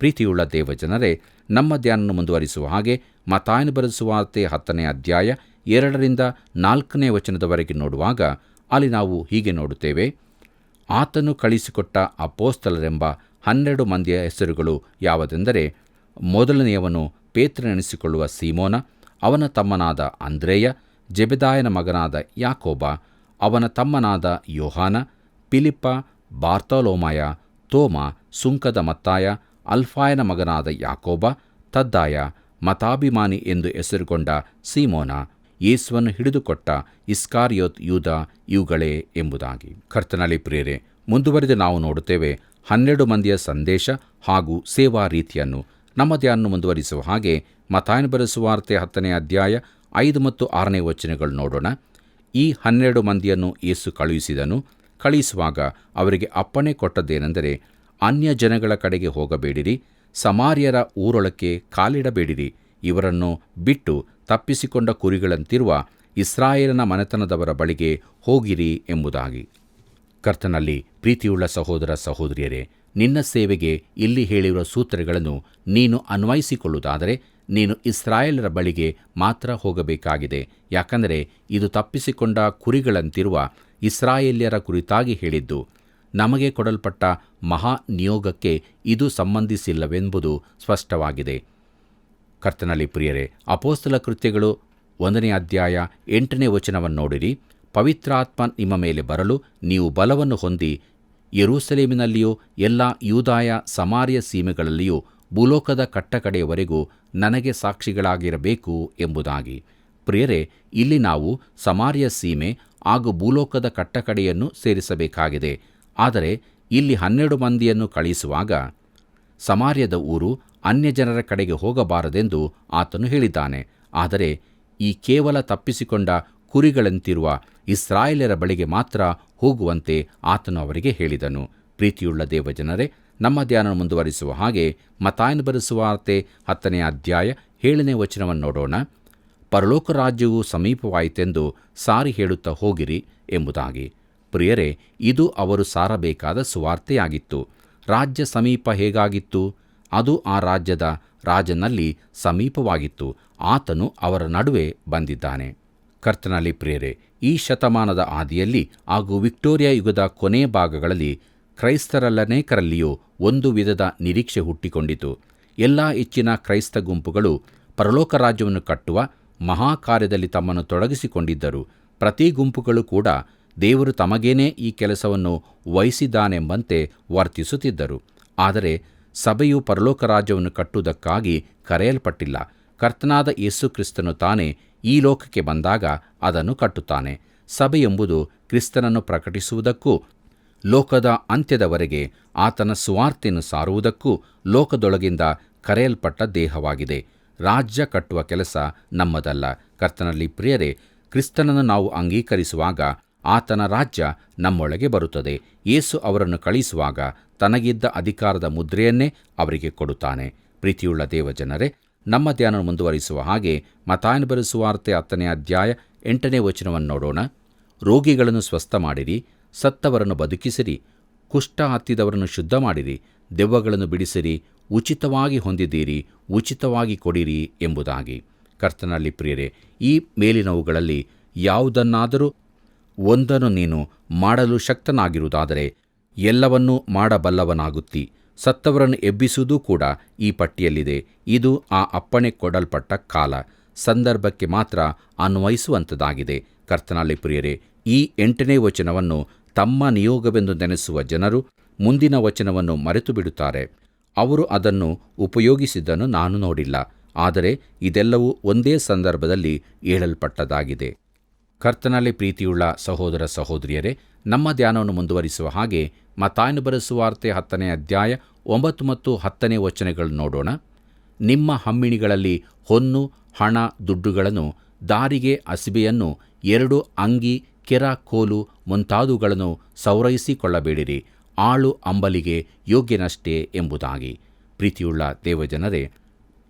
ಪ್ರೀತಿಯುಳ್ಳ ದೇವಜನರೇ, ನಮ್ಮ ಧ್ಯಾನವನ್ನು ಮುಂದುವರಿಸುವ ಹಾಗೆ ಮತ್ತಾಯನು ಬರೆದ ಸುವಾರ್ತೆ 10ನೇ ಅಧ್ಯಾಯ 2ರಿಂದ 4ನೇ ವಚನದವರೆಗೆ ನೋಡುವಾಗ ಅಲ್ಲಿ ನಾವು ಹೀಗೆ ನೋಡುತ್ತೇವೆ. ಆತನು ಕಳಿಸಿಕೊಟ್ಟ ಅಪೊಸ್ತಲರೆಂಬ 12 ಮಂದಿಯ ಹೆಸರುಗಳು ಯಾವುದೆಂದರೆ, ಮೊದಲನೆಯವನು ಪೇತ್ರನೆನಿಸಿಕೊಳ್ಳುವ ಸೀಮೋನ, ಅವನ ತಮ್ಮನಾದ ಅಂದ್ರೆಯ, ಜೆಬೆದಾಯನ ಮಗನಾದ ಯಾಕೋಬ, ಅವನ ತಮ್ಮನಾದ ಯೋಹಾನ, ಫಿಲಿಪ್ಪ, ಬಾರ್ತಲೋಮಾಯ, ತೋಮ, ಸುಂಕದ ಮತ್ತಾಯ, ಅಲ್ಫಾಯನ ಮಗನಾದ ಯಾಕೋಬ, ತದ್ದಾಯ, ಮತಾಭಿಮಾನಿ ಎಂದು ಹೆಸರುಗೊಂಡ ಸೀಮೋನ, ಯೇಸುವನ್ನು ಹಿಡಿದುಕೊಟ್ಟ ಇಸ್ಕಾರಿಯೋತ್ ಯೂದ, ಇವುಗಳೇ ಎಂಬುದಾಗಿ. ಕರ್ತನಲ್ಲಿ ಪ್ರಿಯರೇ, ಮುಂದುವರೆದು ನಾವು ನೋಡುತ್ತೇವೆ 12 ಮಂದಿಯ ಸಂದೇಶ ಹಾಗೂ ಸೇವಾ ರೀತಿಯನ್ನು. ನಮ್ಮ ಧ್ಯಾನವನ್ನು ಮುಂದುವರಿಸುವ ಹಾಗೆ ಮತ್ತಾಯನು ಬರೆದ ಸುವಾರ್ತೆ 10ನೇ ಅಧ್ಯಾಯ 5 ಮತ್ತು 6ನೇ ವಚನಗಳು ನೋಡೋಣ. ಈ 12 ಮಂದಿಯನ್ನು ಯೇಸು ಕಳುಹಿಸಿದನು. ಕಳುಹಿಸುವಾಗ ಅವರಿಗೆ ಅಪ್ಪಣೆ ಕೊಟ್ಟದ್ದೇನೆಂದರೆ, ಅನ್ಯ ಜನಗಳ ಕಡೆಗೆ ಹೋಗಬೇಡಿರಿ, ಸಮಾರ್ಯರ ಊರೊಳಕ್ಕೆ ಕಾಲಿಡಬೇಡಿರಿ, ಇವರನ್ನು ಬಿಟ್ಟು ತಪ್ಪಿಸಿಕೊಂಡ ಕುರಿಗಳಂತಿರುವ ಇಸ್ರಾಯೇಲನ ಮನೆತನದವರ ಬಳಿಗೆ ಹೋಗಿರಿ ಎಂಬುದಾಗಿ. ಕರ್ತನಲ್ಲಿ ಪ್ರೀತಿಯುಳ್ಳ ಸಹೋದರ ಸಹೋದರಿಯರೇ, ನಿನ್ನ ಸೇವೆಗೆ ಇಲ್ಲಿ ಹೇಳಿರುವ ಸೂತ್ರಗಳನ್ನು ನೀನು ಅನ್ವಯಿಸಿಕೊಳ್ಳುವುದಾದರೆ ನೀನು ಇಸ್ರಾಯೇಲರ ಬಳಿಗೆ ಮಾತ್ರ ಹೋಗಬೇಕಾಗಿದೆ. ಯಾಕಂದರೆ ಇದು ತಪ್ಪಿಸಿಕೊಂಡ ಕುರಿಗಳಂತಿರುವ ಇಸ್ರಾಯೇಲ್ಯರ ಕುರಿತಾಗಿ ಹೇಳಿದ್ದು. ನಮಗೆ ಕೊಡಲ್ಪಟ್ಟ ಮಹಾ ನಿಯೋಗಕ್ಕೆ ಇದು ಸಂಬಂಧಿಸಿಲ್ಲವೆಂಬುದು ಸ್ಪಷ್ಟವಾಗಿದೆ. ಕರ್ತನಲ್ಲಿ ಪ್ರಿಯರೇ, ಅಪೊಸ್ತಲ ಕೃತ್ಯಗಳು 1ನೇ ಅಧ್ಯಾಯ 8ನೇ ವಚನವನ್ನು ನೋಡಿರಿ. ಪವಿತ್ರಾತ್ಮ ನಿಮ್ಮ ಮೇಲೆ ಬರಲು ನೀವು ಬಲವನ್ನು ಹೊಂದಿ ಯೆರೂಸಲೇಮಿನಲ್ಲಿಯೂ ಎಲ್ಲ ಯೂದಾಯ ಸಮಾರ್ಯ ಸೀಮೆಗಳಲ್ಲಿಯೂ ಭೂಲೋಕದ ಕಟ್ಟಕಡೆಯವರೆಗೂ ನನಗೆ ಸಾಕ್ಷಿಗಳಾಗಿರಬೇಕು ಎಂಬುದಾಗಿ. ಪ್ರಿಯರೇ, ಇಲ್ಲಿ ನಾವು ಸಮಾರ್ಯ ಸೀಮೆ ಹಾಗೂ ಭೂಲೋಕದ ಕಟ್ಟಕಡೆಯನ್ನು ಸೇರಿಸಬೇಕಾಗಿದೆ. ಆದರೆ ಇಲ್ಲಿ 12 ಮಂದಿಯನ್ನು ಕಳುಹಿಸುವಾಗ ಸಮಾರ್ಯದ ಊರು ಅನ್ಯಜನರ ಕಡೆಗೆ ಹೋಗಬಾರದೆಂದು ಆತನು ಹೇಳಿದ್ದಾನೆ. ಆದರೆ ಈ ಕೇವಲ ತಪ್ಪಿಸಿಕೊಂಡ ಕುರಿಗಳಂತಿರುವ ಇಸ್ರಾಯೇಲರ ಬಳಿಗೆ ಮಾತ್ರ ಹೋಗುವಂತೆ ಆತನು ಅವರಿಗೆ ಹೇಳಿದನು. ಪ್ರೀತಿಯುಳ್ಳ ದೇವಜನರೇ, ನಮ್ಮ ಧ್ಯಾನ ಮುಂದುವರಿಸುವ ಹಾಗೆ ಮತ್ತಾಯನು ಬರೆದ ಸುವಾರ್ತೆ 10ನೇ ಅಧ್ಯಾಯ 7ನೇ ವಚನವನ್ನು ನೋಡೋಣ. ಪರಲೋಕ ರಾಜ್ಯವು ಸಮೀಪವಾಯಿತೆಂದು ಸಾರಿ ಹೇಳುತ್ತಾ ಹೋಗಿರಿ ಎಂಬುದಾಗಿ. ಪ್ರಿಯರೇ, ಇದು ಅವರು ಸಾರಬೇಕಾದ ಸುವಾರ್ತೆಯಾಗಿತ್ತು. ರಾಜ್ಯ ಸಮೀಪ ಹೇಗಾಗಿತ್ತು? ಅದು ಆ ರಾಜ್ಯದ ರಾಜನಲ್ಲಿ ಸಮೀಪವಾಗಿತ್ತು. ಆತನು ಅವರ ನಡುವೆ ಬಂದಿದ್ದಾನೆ. ಕರ್ತನಲ್ಲಿ ಪ್ರಿಯರೇ, ಈ ಶತಮಾನದ ಆದಿಯಲ್ಲಿ ಹಾಗೂ ವಿಕ್ಟೋರಿಯಾ ಯುಗದ ಕೊನೆ ಭಾಗಗಳಲ್ಲಿ ಕ್ರೈಸ್ತರಲ್ಲನೇಕರಲ್ಲಿಯೂ ಒಂದು ವಿಧದ ನಿರೀಕ್ಷೆ ಹುಟ್ಟಿಕೊಂಡಿತು. ಎಲ್ಲ ಹೆಚ್ಚಿನ ಕ್ರೈಸ್ತ ಗುಂಪುಗಳು ಪರಲೋಕ ರಾಜ್ಯವನ್ನು ಕಟ್ಟುವ ಮಹಾಕಾರ್ಯದಲ್ಲಿ ತಮ್ಮನ್ನು ತೊಡಗಿಸಿಕೊಂಡಿದ್ದರು. ಪ್ರತಿ ಗುಂಪುಗಳು ಕೂಡ ದೇವರು ತಮಗೇನೇ ಈ ಕೆಲಸವನ್ನು ವಹಿಸಿದ್ದಾನೆಂಬಂತೆ ವರ್ತಿಸುತ್ತಿದ್ದರು. ಆದರೆ ಸಭೆಯು ಪರಲೋಕ ರಾಜ್ಯವನ್ನು ಕಟ್ಟುವುದಕ್ಕಾಗಿ ಕರೆಯಲ್ಪಟ್ಟಿಲ್ಲ. ಕರ್ತನಾದ ಯೇಸು ಕ್ರಿಸ್ತನು ತಾನೇ ಈ ಲೋಕಕ್ಕೆ ಬಂದಾಗ ಅದನ್ನು ಕಟ್ಟುತ್ತಾನೆ. ಸಭೆಯೆಂಬುದು ಕ್ರಿಸ್ತನನ್ನು ಪ್ರಕಟಿಸುವುದಕ್ಕೂ ಲೋಕದ ಅಂತ್ಯದವರೆಗೆ ಆತನ ಸುವಾರ್ತೆಯನ್ನು ಸಾರುವುದಕ್ಕೂ ಲೋಕದೊಳಗಿಂದ ಕರೆಯಲ್ಪಟ್ಟ ದೇಹವಾಗಿದೆ. ರಾಜ್ಯ ಕಟ್ಟುವ ಕೆಲಸ ನಮ್ಮದಲ್ಲ. ಕರ್ತನಲ್ಲಿ ಪ್ರಿಯರೇ, ಕ್ರಿಸ್ತನನ್ನು ನಾವು ಅಂಗೀಕರಿಸುವಾಗ ಆತನ ರಾಜ್ಯ ನಮ್ಮೊಳಗೆ ಬರುತ್ತದೆ. ಯೇಸು ಅವರನ್ನು ಕಳಿಸುವಾಗ ತನಗಿದ್ದ ಅಧಿಕಾರದ ಮುದ್ರೆಯನ್ನೇ ಅವರಿಗೆ ಕೊಡುತ್ತಾನೆ. ಪ್ರೀತಿಯುಳ್ಳ ದೇವಜನರೇ, ನಮ್ಮ ಧ್ಯಾನ ಮುಂದುವರಿಸುವ ಹಾಗೆ ಮತ್ತಾಯನ ಬರೆದ ಸುವಾರ್ತೆ 10ನೇ ಅಧ್ಯಾಯ 8ನೇ ವಚನವನ್ನು ನೋಡೋಣ. ರೋಗಿಗಳನ್ನು ಸ್ವಸ್ಥ ಮಾಡಿರಿ, ಸತ್ತವರನ್ನು ಬದುಕಿಸಿರಿ, ಕುಷ್ಠ ಹತ್ತಿದವರನ್ನು ಶುದ್ಧ ಮಾಡಿರಿ, ದೆವ್ವಗಳನ್ನು ಬಿಡಿಸಿರಿ, ಉಚಿತವಾಗಿ ಹೊಂದಿದ್ದೀರಿ, ಉಚಿತವಾಗಿ ಕೊಡಿರಿ ಎಂಬುದಾಗಿ. ಕರ್ತನಲ್ಲಿ ಪ್ರಿಯರೇ, ಈ ಮೇಲಿನವುಗಳಲ್ಲಿ ಯಾವುದನ್ನಾದರೂ ಒಂದನ್ನು ನೀನು ಮಾಡಲು ಶಕ್ತನಾಗಿರುವುದಾದರೆ ಎಲ್ಲವನ್ನೂ ಮಾಡಬಲ್ಲವನಾಗುತ್ತಿ. ಸತ್ತವರನ್ನು ಎಬ್ಬಿಸುವುದೂ ಕೂಡ ಈ ಪಟ್ಟಿಯಲ್ಲಿದೆ. ಇದು ಆ ಅಪ್ಪಣೆ ಕೊಡಲ್ಪಟ್ಟ ಕಾಲ, ಸಂದರ್ಭಕ್ಕೆ ಮಾತ್ರ ಅನ್ವಯಿಸುವಂಥದ್ದಾಗಿದೆ. ಕರ್ತನಲ್ಲಿ ಪ್ರಿಯರೇ, ಈ 8ನೇ ವಚನವನ್ನು ತಮ್ಮ ನಿಯೋಗವೆಂದು ನೆನೆಸುವ ಜನರು ಮುಂದಿನ ವಚನವನ್ನು ಮರೆತು ಬಿಡುತ್ತಾರೆ. ಅವರು ಅದನ್ನು ಉಪಯೋಗಿಸಿದ್ದನ್ನು ನಾನು ನೋಡಿಲ್ಲ. ಆದರೆ ಇದೆಲ್ಲವೂ ಒಂದೇ ಸಂದರ್ಭದಲ್ಲಿ ಹೇಳಲ್ಪಟ್ಟದಾಗಿದೆ. ಕರ್ತನಲ್ಲಿ ಪ್ರೀತಿಯುಳ್ಳ ಸಹೋದರ ಸಹೋದರಿಯರೇ, ನಮ್ಮ ಧ್ಯಾನವನ್ನು ಮುಂದುವರಿಸುವ ಹಾಗೆ ಮತ್ತಾಯನ ಬರೆದ ಸುವಾರ್ತೆ 10ನೇ ಅಧ್ಯಾಯ 9 ಮತ್ತು 10ನೇ ವಚನಗಳನ್ನು ನೋಡೋಣ. ನಿಮ್ಮ ಹಮ್ಮಿಣಿಗಳಲ್ಲಿ ಹೊನ್ನು, ಹಣ, ದುಡ್ಡುಗಳನ್ನು, ದಾರಿಗೆ ಹಸಿಬೆಯನ್ನು, 2 ಅಂಗಿ, ಕೆರ, ಕೋಲು ಮುಂತಾದವುಗಳನ್ನು ಸಂಗ್ರಹಿಸಿಕೊಳ್ಳಬೇಡಿರಿ. ಆಳು ಅಂಬಲಿಗೆ ಯೋಗ್ಯನಷ್ಟೇ ಎಂಬುದಾಗಿ. ಪ್ರೀತಿಯುಳ್ಳ ದೇವಜನರೇ,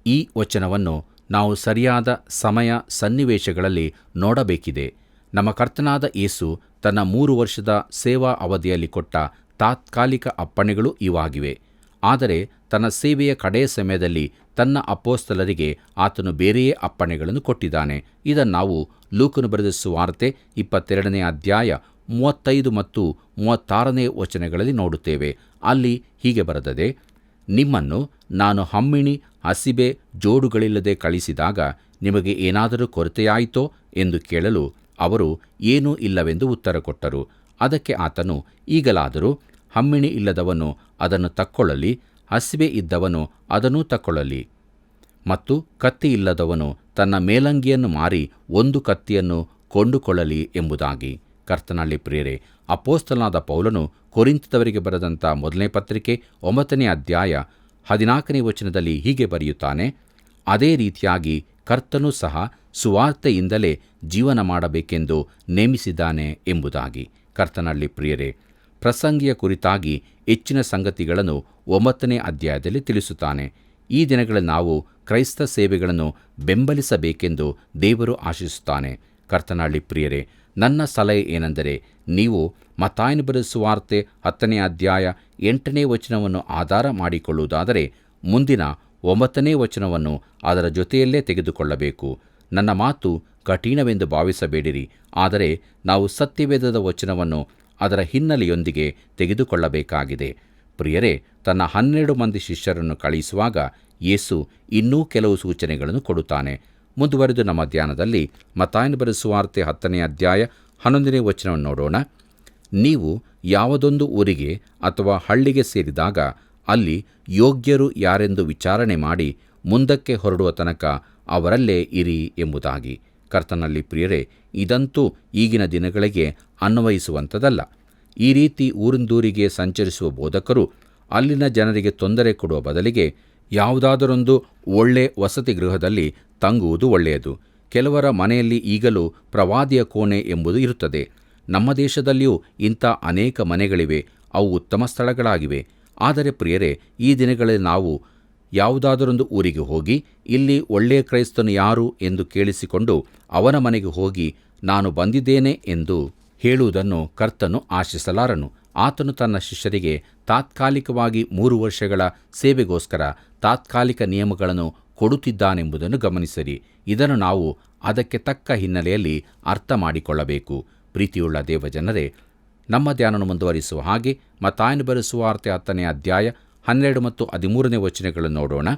ಈ ವಚನವನ್ನು ನಾವು ಸರಿಯಾದ ಸಮಯ ಸನ್ನಿವೇಶಗಳಲ್ಲಿ ನೋಡಬೇಕಿದೆ. ನಮ್ಮ ಕರ್ತನಾದ ಯೇಸು ತನ್ನ 3 ವರ್ಷದ ಸೇವಾ ಅವಧಿಯಲ್ಲಿ ಕೊಟ್ಟ ತಾತ್ಕಾಲಿಕ ಅಪ್ಪಣೆಗಳು ಇವಾಗಿವೆ. ಆದರೆ ತನ್ನ ಸೇವೆಯ ಕಡೆಯ ಸಮಯದಲ್ಲಿ ತನ್ನ ಅಪೊಸ್ತಲರಿಗೆ ಆತನು ಬೇರೆಯೇ ಅಪ್ಪಣೆಗಳನ್ನು ಕೊಟ್ಟಿದ್ದಾನೆ. ಇದನ್ನು ನಾವು ಲೂಕನು ಬರೆದ ಸುವಾರ್ತೆ 22ನೇ ಅಧ್ಯಾಯ 35 ಮತ್ತು 36ನೇ ವಚನಗಳಲ್ಲಿ ನೋಡುತ್ತೇವೆ. ಅಲ್ಲಿ ಹೀಗೆ ಬರೆದದೆ: ನಿಮ್ಮನ್ನು ನಾನು ಹಮ್ಮಿಣಿ, ಹಸಿಬೆ, ಜೋಡುಗಳಿಲ್ಲದೆ ಕಳಿಸಿದಾಗ ನಿಮಗೆ ಏನಾದರೂ ಕೊರತೆಯಾಯಿತೋ ಎಂದು ಕೇಳಲು ಅವರು ಏನೂ ಇಲ್ಲವೆಂದು ಉತ್ತರ ಕೊಟ್ಟರು. ಅದಕ್ಕೆ ಆತನು, ಈಗಲಾದರೂ ಹಮ್ಮಿಣಿ ಇಲ್ಲದವನು ಅದನ್ನು ತಕ್ಕೊಳ್ಳಲಿ, ಹಸಿಬೆ ಇದ್ದವನು ಅದನ್ನೂ ತಕ್ಕೊಳ್ಳಲಿ, ಮತ್ತು ಕತ್ತಿ ಇಲ್ಲದವನು ತನ್ನ ಮೇಲಂಗಿಯನ್ನು ಮಾರಿ 1 ಕತ್ತಿಯನ್ನು ಕೊಂಡುಕೊಳ್ಳಲಿ ಎಂಬುದಾಗಿ. ಕರ್ತನಲ್ಲಿ ಪ್ರಿಯರೇ, ಅಪೊಸ್ತಲನಾದ ಪೌಲನು ಕೊರಿಂಥದವರಿಗೆ ಬರೆದಂಥ 1ನೇ ಪತ್ರಿಕೆ 9ನೇ ಅಧ್ಯಾಯ 14ನೇ ವಚನದಲ್ಲಿ ಹೀಗೆ ಬರೆಯುತ್ತಾನೆ: ಅದೇ ರೀತಿಯಾಗಿ ಕರ್ತನೂ ಸಹ ಸುವಾರ್ತೆಯಿಂದಲೇ ಜೀವನ ಮಾಡಬೇಕೆಂದು ನೇಮಿಸಿದ್ದಾನೆ ಎಂಬುದಾಗಿ. ಕರ್ತನಲ್ಲಿ ಪ್ರಿಯರೇ, ಪ್ರಸಂಗಿಯ ಕುರಿತಾಗಿ ಹೆಚ್ಚಿನ ಸಂಗತಿಗಳನ್ನು 9ನೇ ಅಧ್ಯಾಯದಲ್ಲಿ ತಿಳಿಸುತ್ತಾನೆ. ಈ ದಿನಗಳಲ್ಲಿ ನಾವು ಕ್ರೈಸ್ತ ಸೇವೆಗಳನ್ನು ಬೆಂಬಲಿಸಬೇಕೆಂದು ದೇವರು ಆಶಿಸುತ್ತಾನೆ. ಕರ್ತನಲ್ಲಿ ಪ್ರಿಯರೇ, ನನ್ನ ಸಲಹೆ ಏನೆಂದರೆ, ನೀವು ಮತ್ತಾಯನ ಬರೆದ ಸುವಾರ್ತೆ 10ನೇ ಅಧ್ಯಾಯ 8ನೇ ವಚನವನ್ನು ಆಧಾರ ಮಾಡಿಕೊಳ್ಳುವುದಾದರೆ ಮುಂದಿನ 9ನೇ ವಚನವನ್ನು ಅದರ ಜೊತೆಯಲ್ಲೇ ತೆಗೆದುಕೊಳ್ಳಬೇಕು. ನನ್ನ ಮಾತು ಕಠಿಣವೆಂದು ಭಾವಿಸಬೇಡಿರಿ, ಆದರೆ ನಾವು ಸತ್ಯವೇದದ ವಚನವನ್ನು ಅದರ ಹಿನ್ನೆಲೆಯೊಂದಿಗೆ ತೆಗೆದುಕೊಳ್ಳಬೇಕಾಗಿದೆ. ಪ್ರಿಯರೇ, ತನ್ನ 12 ಮಂದಿ ಶಿಷ್ಯರನ್ನು ಕಳುಹಿಸುವಾಗ ಯೇಸು ಇನ್ನೂ ಕೆಲವು ಸೂಚನೆಗಳನ್ನು ಕೊಡುತ್ತಾನೆ. ಮುಂದುವರೆದು ನಮ್ಮ ಧ್ಯಾನದಲ್ಲಿ ಮತ್ತಾಯನ ಬರೆದ ಸುವಾರ್ತೆ 10ನೇ ಅಧ್ಯಾಯ 11ನೇ ವಚನವನ್ನು ನೋಡೋಣ. ನೀವು ಯಾವುದೊಂದು ಊರಿಗೆ ಅಥವಾ ಹಳ್ಳಿಗೆ ಸೇರಿದಾಗ ಅಲ್ಲಿ ಯೋಗ್ಯರು ಯಾರೆಂದು ವಿಚಾರಣೆ ಮಾಡಿ ಮುಂದಕ್ಕೆ ಹೊರಡುವ ತನಕ ಅವರಲ್ಲೇ ಇರಿ ಎಂಬುದಾಗಿ. ಕರ್ತನಲ್ಲಿ ಪ್ರಿಯರೇ, ಇದಂತೂ ಈಗಿನ ದಿನಗಳಿಗೆ ಅನ್ವಯಿಸುವಂಥದ್ದಲ್ಲ. ಈ ರೀತಿ ಊರಿಂದೂರಿಗೆ ಸಂಚರಿಸುವ ಬೋಧಕರು ಅಲ್ಲಿನ ಜನರಿಗೆ ತೊಂದರೆ ಕೊಡುವ ಬದಲಿಗೆ ಯಾವುದಾದರೊಂದು ಒಳ್ಳೆ ವಸತಿ ಗೃಹದಲ್ಲಿ ತಂಗುವುದು ಒಳ್ಳೆಯದು. ಕೆಲವರ ಮನೆಯಲ್ಲಿ ಈಗಲೂ ಪ್ರವಾದಿಯ ಕೋಣೆ ಎಂಬುದು ಇರುತ್ತದೆ. ನಮ್ಮ ದೇಶದಲ್ಲಿಯೂ ಇಂಥ ಅನೇಕ ಮನೆಗಳಿವೆ. ಅವು ಉತ್ತಮ ಸ್ಥಳಗಳಾಗಿವೆ. ಆದರೆ ಪ್ರಿಯರೇ, ಈ ದಿನಗಳಲ್ಲಿ ನಾವು ಯಾವುದಾದರೊಂದು ಊರಿಗೆ ಹೋಗಿ ಇಲ್ಲಿ ಒಳ್ಳೆಯ ಕ್ರೈಸ್ತನು ಯಾರು ಎಂದು ಕೇಳಿಸಿಕೊಂಡು ಅವನ ಮನೆಗೆ ಹೋಗಿ ನಾನು ಬಂದಿದ್ದೇನೆ ಎಂದು ಹೇಳುವುದನ್ನು ಕರ್ತನು ಆಶಿಸಲಾರನು. ಆತನು ತನ್ನ ಶಿಷ್ಯರಿಗೆ ತಾತ್ಕಾಲಿಕವಾಗಿ 3 ವರ್ಷಗಳ ಸೇವೆಗೋಸ್ಕರ ತಾತ್ಕಾಲಿಕ ನಿಯಮಗಳನ್ನು ಕೊಡುತ್ತಿದ್ದಾನೆಂಬುದನ್ನು ಗಮನಿಸಿರಿ. ಇದನ್ನು ನಾವು ಅದಕ್ಕೆ ತಕ್ಕ ಹಿನ್ನೆಲೆಯಲ್ಲಿ ಅರ್ಥ ಮಾಡಿಕೊಳ್ಳಬೇಕು. ಪ್ರೀತಿಯುಳ್ಳ ದೇವಜನರೇ, ನಮ್ಮ ಧ್ಯಾನವನ್ನು ಮುಂದುವರಿಸುವ ಹಾಗೆ ಮತ್ತಾಯನು ಬರೆದ ಸುವಾರ್ತೆ 10ನೇ ಅಧ್ಯಾಯ 12 ಮತ್ತು 13ನೇ ವಚನಗಳನ್ನು ನೋಡೋಣ.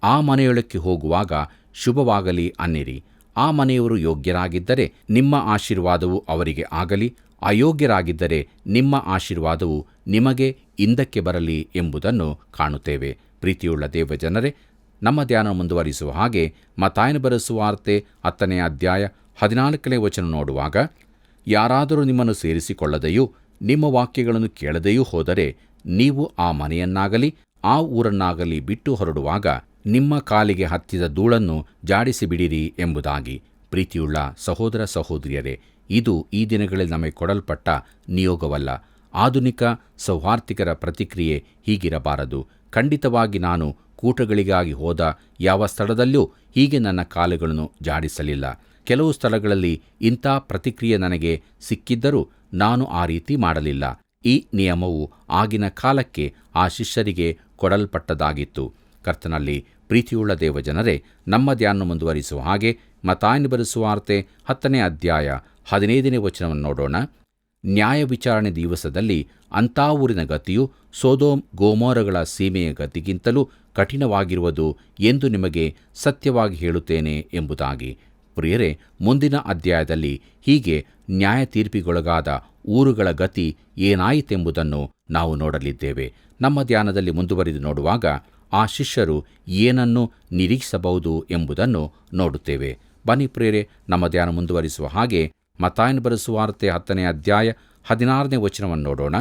ಆ ಮನೆಯೊಳಕ್ಕೆ ಹೋಗುವಾಗ ಶುಭವಾಗಲಿ ಅನ್ನಿರಿ. ಆ ಮನೆಯವರು ಯೋಗ್ಯರಾಗಿದ್ದರೆ ನಿಮ್ಮ ಆಶೀರ್ವಾದವು ಅವರಿಗೆ ಆಗಲಿ, ಅಯೋಗ್ಯರಾಗಿದ್ದರೆ ನಿಮ್ಮ ಆಶೀರ್ವಾದವು ನಿಮಗೆ ಹಿಂದಕ್ಕೆ ಬರಲಿ ಎಂಬುದನ್ನು ಕಾಣುತ್ತೇವೆ. ಪ್ರೀತಿಯುಳ್ಳ ದೇವಜನರೇ, ನಮ್ಮ ಧ್ಯಾನ ಮುಂದುವರಿಸುವ ಹಾಗೆ ಮತ್ತಾಯನು ಬರೆದ ಸುವಾರ್ತೆ 10ನೇ ಅಧ್ಯಾಯ 14ನೇ ವಚನ ನೋಡುವಾಗ, ಯಾರಾದರೂ ನಿಮ್ಮನ್ನು ಸೇರಿಸಿಕೊಳ್ಳದೆಯೂ ನಿಮ್ಮ ವಾಕ್ಯಗಳನ್ನು ಕೇಳದೆಯೂ ಹೋದರೆ ನೀವು ಆ ಮನೆಯನ್ನಾಗಲಿ ಆ ಊರನ್ನಾಗಲಿ ಬಿಟ್ಟು ಹೊರಡುವಾಗ ನಿಮ್ಮ ಕಾಲಿಗೆ ಹತ್ತಿದ ಧೂಳನ್ನು ಜಾಡಿಸಿಬಿಡಿರಿ ಎಂಬುದಾಗಿ. ಪ್ರೀತಿಯುಳ್ಳ ಸಹೋದರ ಸಹೋದರಿಯರೇ, ಇದು ಈ ದಿನಗಳಲ್ಲಿ ನಮಗೆ ಕೊಡಲ್ಪಟ್ಟ ನಿಯೋಗವಲ್ಲ. ಆಧುನಿಕ ಸೌಹಾರ್ದಿಕರ ಪ್ರತಿಕ್ರಿಯೆ ಹೀಗಿರಬಾರದು. ಖಂಡಿತವಾಗಿ ನಾನು ಕೂಟಗಳಿಗಾಗಿ ಹೋದ ಯಾವ ಸ್ಥಳದಲ್ಲೂ ಹೀಗೆ ನನ್ನ ಕಾಲುಗಳನ್ನು ಜಾಡಿಸಲಿಲ್ಲ. ಕೆಲವು ಸ್ಥಳಗಳಲ್ಲಿ ಇಂಥ ಪ್ರತಿಕ್ರಿಯೆ ನನಗೆ ಸಿಕ್ಕಿದ್ದರೂ ನಾನು ಆ ರೀತಿ ಮಾಡಲಿಲ್ಲ. ಈ ನಿಯಮವು ಆಗಿನ ಕಾಲಕ್ಕೆ ಆ ಶಿಷ್ಯರಿಗೆ ಕೊಡಲ್ಪಟ್ಟದಾಗಿತ್ತು. ಕರ್ತನಲ್ಲಿ ಪ್ರೀತಿಯುಳ್ಳ ದೇವಜನರೇ, ನಮ್ಮ ಧ್ಯಾನ ಮುಂದುವರಿಸುವ ಹಾಗೆ ಮತ್ತಾಯನು ಬರೆದ ಸುವಾರ್ತೆ 10ನೇ ಅಧ್ಯಾಯ 15ನೇ ವಚನವನ್ನು ನೋಡೋಣ. ನ್ಯಾಯ ವಿಚಾರಣೆ ದಿವಸದಲ್ಲಿ ಅಂಥ ಊರಿನ ಗತಿಯು ಸೊದೋಮ್ ಗೊಮೋರಗಳ ಸೀಮೆಯ ಗತಿಗಿಂತಲೂ ಕಠಿಣವಾಗಿರುವುದು ಎಂದು ನಿಮಗೆ ಸತ್ಯವಾಗಿ ಹೇಳುತ್ತೇನೆ ಎಂಬುದಾಗಿ. ಪ್ರಿಯರೇ, ಮುಂದಿನ ಅಧ್ಯಾಯದಲ್ಲಿ ಹೀಗೆ ನ್ಯಾಯ ತೀರ್ಪಿಗೊಳಗಾದ ಊರುಗಳ ಗತಿ ಏನಾಯಿತೆಂಬುದನ್ನು ನಾವು ನೋಡಲಿದ್ದೇವೆ. ನಮ್ಮ ಧ್ಯಾನದಲ್ಲಿ ಮುಂದುವರಿದು ನೋಡುವಾಗ ಆ ಶಿಷ್ಯರು ಏನನ್ನು ನಿರೀಕ್ಷಿಸಬಹುದು ಎಂಬುದನ್ನು ನೋಡುತ್ತೇವೆ. ಬನ್ನಿ ಪ್ರಿಯರೇ, ನಮ್ಮ ಧ್ಯಾನ ಮುಂದುವರಿಸುವ ಹಾಗೆ ಮತ್ತಾಯನು ಬರೆದ ಸುವಾರ್ತೆ 10ನೇ ಅಧ್ಯಾಯ 16ನೇ ವಚನವನ್ನು ನೋಡೋಣ.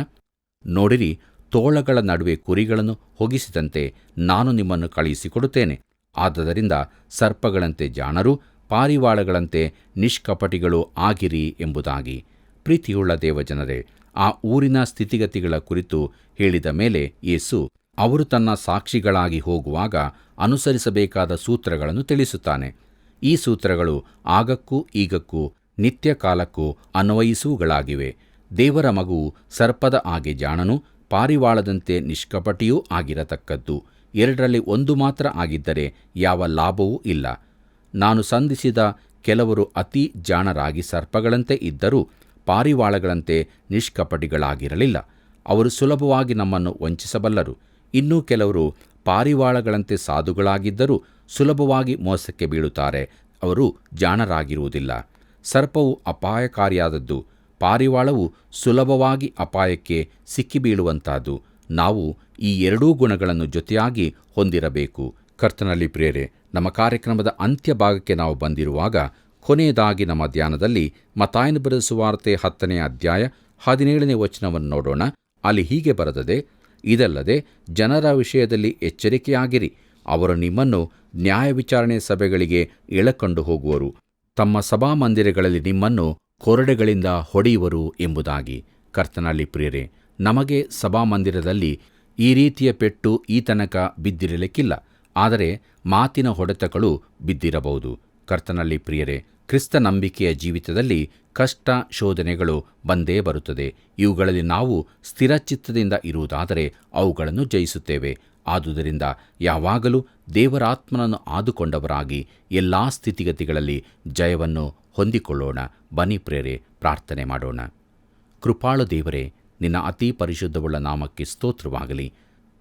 ನೋಡಿರಿ, ತೋಳಗಳ ನಡುವೆ ಕುರಿಗಳನ್ನು ಹೊಗಿಸಿದಂತೆ ನಾನು ನಿಮ್ಮನ್ನು ಕಳುಹಿಸಿಕೊಡುತ್ತೇನೆ. ಆದುದರಿಂದ ಸರ್ಪಗಳಂತೆ ಜಾಣರು, ಪಾರಿವಾಳಗಳಂತೆ ನಿಷ್ಕಪಟಿಗಳು ಆಗಿರಿ ಎಂಬುದಾಗಿ. ಪ್ರೀತಿಯುಳ್ಳ ದೇವಜನರೇ, ಆ ಊರಿನ ಸ್ಥಿತಿಗತಿಗಳ ಕುರಿತು ಹೇಳಿದ ಮೇಲೆ ಯೇಸು ಅವರು ತನ್ನ ಸಾಕ್ಷಿಗಳಾಗಿ ಹೋಗುವಾಗ ಅನುಸರಿಸಬೇಕಾದ ಸೂತ್ರಗಳನ್ನು ತಿಳಿಸುತ್ತಾನೆ. ಈ ಸೂತ್ರಗಳು ಆಗಕ್ಕೂ ಈಗಕ್ಕೂ ನಿತ್ಯ ಕಾಲಕ್ಕೂ ಅನ್ವಯಿಸುವುಗಳಾಗಿವೆ. ದೇವರ ಮಗುವು ಸರ್ಪದ ಹಾಗೆ ಜಾಣನು, ಪಾರಿವಾಳದಂತೆ ನಿಷ್ಕಪಟಿಯೂ ಆಗಿರತಕ್ಕದ್ದು. ಎರಡರಲ್ಲಿ ಒಂದು ಮಾತ್ರ ಆಗಿದ್ದರೆ ಯಾವ ಲಾಭವೂ ಇಲ್ಲ. ನಾನು ಸಂಧಿಸಿದ ಕೆಲವರು ಅತಿ ಜಾಣರಾಗಿ ಸರ್ಪಗಳಂತೆ ಇದ್ದರೂ ಪಾರಿವಾಳಗಳಂತೆ ನಿಷ್ಕಪಟಿಗಳಾಗಿರಲಿಲ್ಲ. ಅವರು ಸುಲಭವಾಗಿ ನಮ್ಮನ್ನು ವಂಚಿಸಬಲ್ಲರು. ಇನ್ನೂ ಕೆಲವರು ಪಾರಿವಾಳಗಳಂತೆ ಸಾಧುಗಳಾಗಿದ್ದರೂ ಸುಲಭವಾಗಿ ಮೋಸಕ್ಕೆ ಬೀಳುತ್ತಾರೆ. ಅವರು ಜಾಣರಾಗಿರುವುದಿಲ್ಲ. ಸರ್ಪವು ಅಪಾಯಕಾರಿಯಾದದ್ದು, ಪಾರಿವಾಳವು ಸುಲಭವಾಗಿ ಅಪಾಯಕ್ಕೆ ಸಿಕ್ಕಿಬೀಳುವಂತಹದ್ದು. ನಾವು ಈ ಎರಡೂ ಗುಣಗಳನ್ನು ಜೊತೆಯಾಗಿ ಹೊಂದಿರಬೇಕು. ಕರ್ತನಲ್ಲಿ ಪ್ರಿಯರೇ, ನಮ್ಮ ಕಾರ್ಯಕ್ರಮದ ಅಂತ್ಯ ಭಾಗಕ್ಕೆ ನಾವು ಬಂದಿರುವಾಗ ಕೊನೆಯದಾಗಿ ನಮ್ಮ ಧ್ಯಾನದಲ್ಲಿ ಮತ್ತಾಯನು ಬರೆದ ಸುವಾರ್ತೆ 10ನೇ ಅಧ್ಯಾಯ 17ನೇ ವಚನವನ್ನು ನೋಡೋಣ. ಅಲ್ಲಿ ಹೀಗೆ ಬರೆದದೆ, ಇದಲ್ಲದೆ ಜನರ ವಿಷಯದಲ್ಲಿ ಎಚ್ಚರಿಕೆಯಾಗಿರಿ. ಅವರು ನಿಮ್ಮನ್ನು ನ್ಯಾಯ ವಿಚಾರಣೆ ಸಭೆಗಳಿಗೆ ಎಳಕೊಂಡು ಹೋಗುವರು, ತಮ್ಮ ಸಭಾಮಂದಿರಗಳಲ್ಲಿ ನಿಮ್ಮನ್ನು ಕೊರಡೆಗಳಿಂದ ಹೊಡೆಯುವರು ಎಂಬುದಾಗಿ. ಕರ್ತನಲ್ಲಿ ಪ್ರಿಯರೇ, ನಮಗೆ ಸಭಾಮಂದಿರದಲ್ಲಿ ಈ ರೀತಿಯ ಪೆಟ್ಟು ಈ ತನಕ ಬಿದ್ದಿರಲಿಕ್ಕಿಲ್ಲ. ಆದರೆ ಮಾತಿನ ಹೊಡೆತಗಳು ಬಿದ್ದಿರಬಹುದು. ಕರ್ತನಲ್ಲಿ ಪ್ರಿಯರೇ, ಕ್ರಿಸ್ತ ನಂಬಿಕೆಯ ಜೀವಿತದಲ್ಲಿ ಕಷ್ಟ ಶೋಧನೆಗಳು ಬಂದೇ ಬರುತ್ತದೆ. ಇವುಗಳಲ್ಲಿ ನಾವು ಸ್ಥಿರಚಿತ್ತದಿಂದ ಇರುವುದಾದರೆ ಅವುಗಳನ್ನು ಜಯಿಸುತ್ತೇವೆ. ಆದುದರಿಂದ ಯಾವಾಗಲೂ ದೇವರಾತ್ಮನನ್ನು ಆದುಕೊಂಡವರಾಗಿ ಎಲ್ಲ ಸ್ಥಿತಿಗತಿಗಳಲ್ಲಿ ಜಯವನ್ನು ಹೊಂದಿಕೊಳ್ಳೋಣ. ಬನ್ನಿ ಪ್ರಿಯರೇ, ಪ್ರಾರ್ಥನೆ ಮಾಡೋಣ. ಕೃಪಾಳು ದೇವರೇ, ನಿನ್ನ ಅತಿ ಪರಿಶುದ್ಧವುಳ್ಳ ನಾಮಕ್ಕೆ ಸ್ತೋತ್ರವಾಗಲಿ.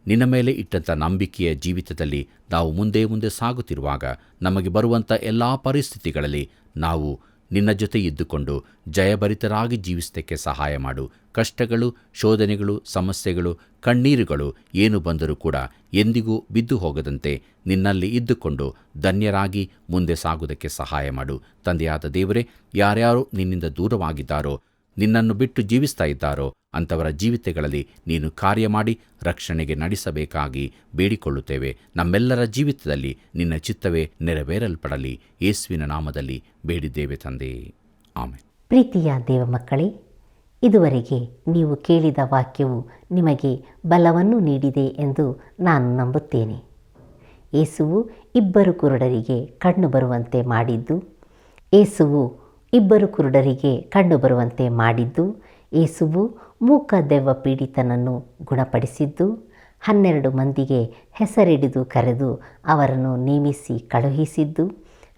ನಿನ್ನ ಮೇಲೆ ಇಟ್ಟಂಥ ನಂಬಿಕೆಯ ಜೀವಿತದಲ್ಲಿ ನಾವು ಮುಂದೆ ಮುಂದೆ ಸಾಗುತ್ತಿರುವಾಗ ನಮಗೆ ಬರುವಂಥ ಎಲ್ಲ ಪರಿಸ್ಥಿತಿಗಳಲ್ಲಿ ನಾವು ನಿನ್ನ ಜೊತೆ ಇದ್ದುಕೊಂಡು ಜಯಭರಿತರಾಗಿ ಜೀವಿಸಲಿಕ್ಕೆ ಸಹಾಯ ಮಾಡು. ಕಷ್ಟಗಳು, ಶೋಧನೆಗಳು, ಸಮಸ್ಯೆಗಳು, ಕಣ್ಣೀರುಗಳು ಏನು ಬಂದರೂ ಕೂಡ ಎಂದಿಗೂ ಬಿದ್ದು ಹೋಗದಂತೆ ನಿನ್ನಲ್ಲಿ ಇದ್ದುಕೊಂಡು ಧನ್ಯರಾಗಿ ಮುಂದೆ ಸಾಗುವುದಕ್ಕೆ ಸಹಾಯ ಮಾಡು. ತಂದೆಯಾದ ದೇವರೇ, ಯಾರ್ಯಾರು ನಿನ್ನಿಂದ ದೂರವಾಗಿದ್ದಾರೋ, ನಿನ್ನನ್ನು ಬಿಟ್ಟು ಜೀವಿಸ್ತಾ ಇದ್ದಾರೋ ಅಂಥವರ ಜೀವಿತಗಳಲ್ಲಿ ನೀನು ಕಾರ್ಯ ಮಾಡಿ ರಕ್ಷಣೆಗೆ ನಡೆಸಬೇಕಾಗಿ ಬೇಡಿಕೊಳ್ಳುತ್ತೇವೆ. ನಮ್ಮೆಲ್ಲರ ಜೀವಿತದಲ್ಲಿ ನಿನ್ನ ಚಿತ್ತವೇ ನೆರವೇರಲ್ಪಡಲಿ. ಯೇಸುವಿನ ನಾಮದಲ್ಲಿ ಬೇಡಿದ್ದೇವೆ ತಂದೆ, ಆಮೆನ್. ಪ್ರೀತಿಯ ದೇವ ಮಕ್ಕಳೇ, ಇದುವರೆಗೆ ನೀವು ಕೇಳಿದ ವಾಕ್ಯವು ನಿಮಗೆ ಬಲವನ್ನು ನೀಡಿದೆ ಎಂದು ನಾನು ನಂಬುತ್ತೇನೆ. ಯೇಸುವು ಇಬ್ಬರು ಕುರುಡರಿಗೆ ಕಣ್ಣು ಬರುವಂತೆ ಮಾಡಿದ್ದು, ಯೇಸುವು ಮೂಕ ದೆವ್ವ ಪೀಡಿತನನ್ನು ಗುಣಪಡಿಸಿದ್ದು, 12 ಮಂದಿಗೆ ಹೆಸರಿಡಿದು ಕರೆದು ಅವರನ್ನು ನೇಮಿಸಿ ಕಳುಹಿಸಿದ್ದು,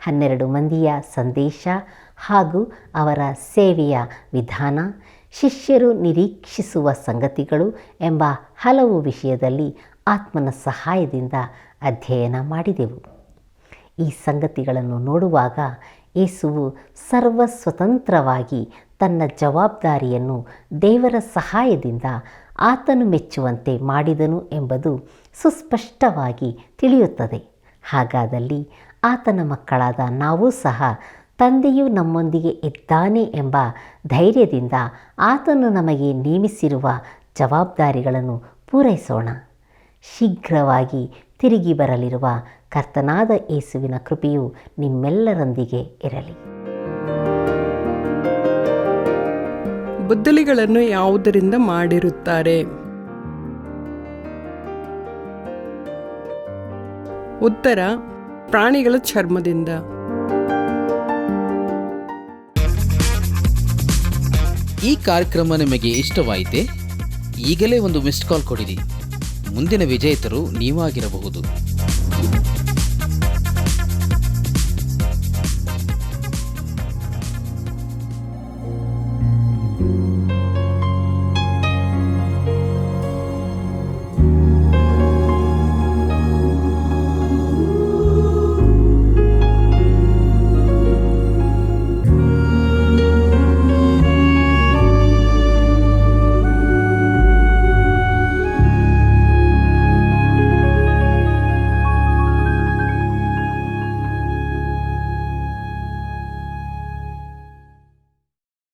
12 ಮಂದಿಯ ಸಂದೇಶ ಹಾಗೂ ಅವರ ಸೇವೆಯ ವಿಧಾನ, ಶಿಷ್ಯರು ನಿರೀಕ್ಷಿಸುವ ಸಂಗತಿಗಳು ಎಂಬ ಹಲವು ವಿಷಯದಲ್ಲಿ ಆತ್ಮನ ಸಹಾಯದಿಂದ ಅಧ್ಯಯನ ಮಾಡಿದೆವು. ಈ ಸಂಗತಿಗಳನ್ನು ನೋಡುವಾಗ ಯೇಸುವು ಸರ್ವಸ್ವತಂತ್ರವಾಗಿ ತನ್ನ ಜವಾಬ್ದಾರಿಯನ್ನು ದೇವರ ಸಹಾಯದಿಂದ ಆತನು ಮೆಚ್ಚುವಂತೆ ಮಾಡಿದನು ಎಂಬುದು ಸುಸ್ಪಷ್ಟವಾಗಿ ತಿಳಿಯುತ್ತದೆ. ಹಾಗಾದಲ್ಲಿ ಆತನ ಮಕ್ಕಳಾದ ನಾವೂ ಸಹ ತಂದೆಯು ನಮ್ಮೊಂದಿಗೆ ಇದ್ದಾನೆ ಎಂಬ ಧೈರ್ಯದಿಂದ ಆತನು ನಮಗೆ ನೇಮಿಸಿರುವ ಜವಾಬ್ದಾರಿಗಳನ್ನು ಪೂರೈಸೋಣ. ಶೀಘ್ರವಾಗಿ ತಿರುಗಿ ಬರಲಿರುವ ಕರ್ತನಾದ ಯೇಸುವಿನ ಕೃಪೆಯು ನಿಮ್ಮೆಲ್ಲರೊಂದಿಗೆ ಇರಲಿ. ಬುದ್ದಲಿಗಳನ್ನು ಯಾವುದರಿಂದ ಮಾಡಿರುತ್ತಾರೆ? ಉತ್ತರ: ಪ್ರಾಣಿಗಳ ಚರ್ಮದಿಂದ. ಈ ಕಾರ್ಯಕ್ರಮ ನಿಮಗೆ ಇಷ್ಟವಾಯಿತೆ? ಈಗಲೇ ಒಂದು ಮಿಸ್ಡ್ ಕಾಲ್ ಕೊಡಿರಿ. ಮುಂದಿನ ವಿಜೇತರು ನೀವಾಗಿರಬಹುದು.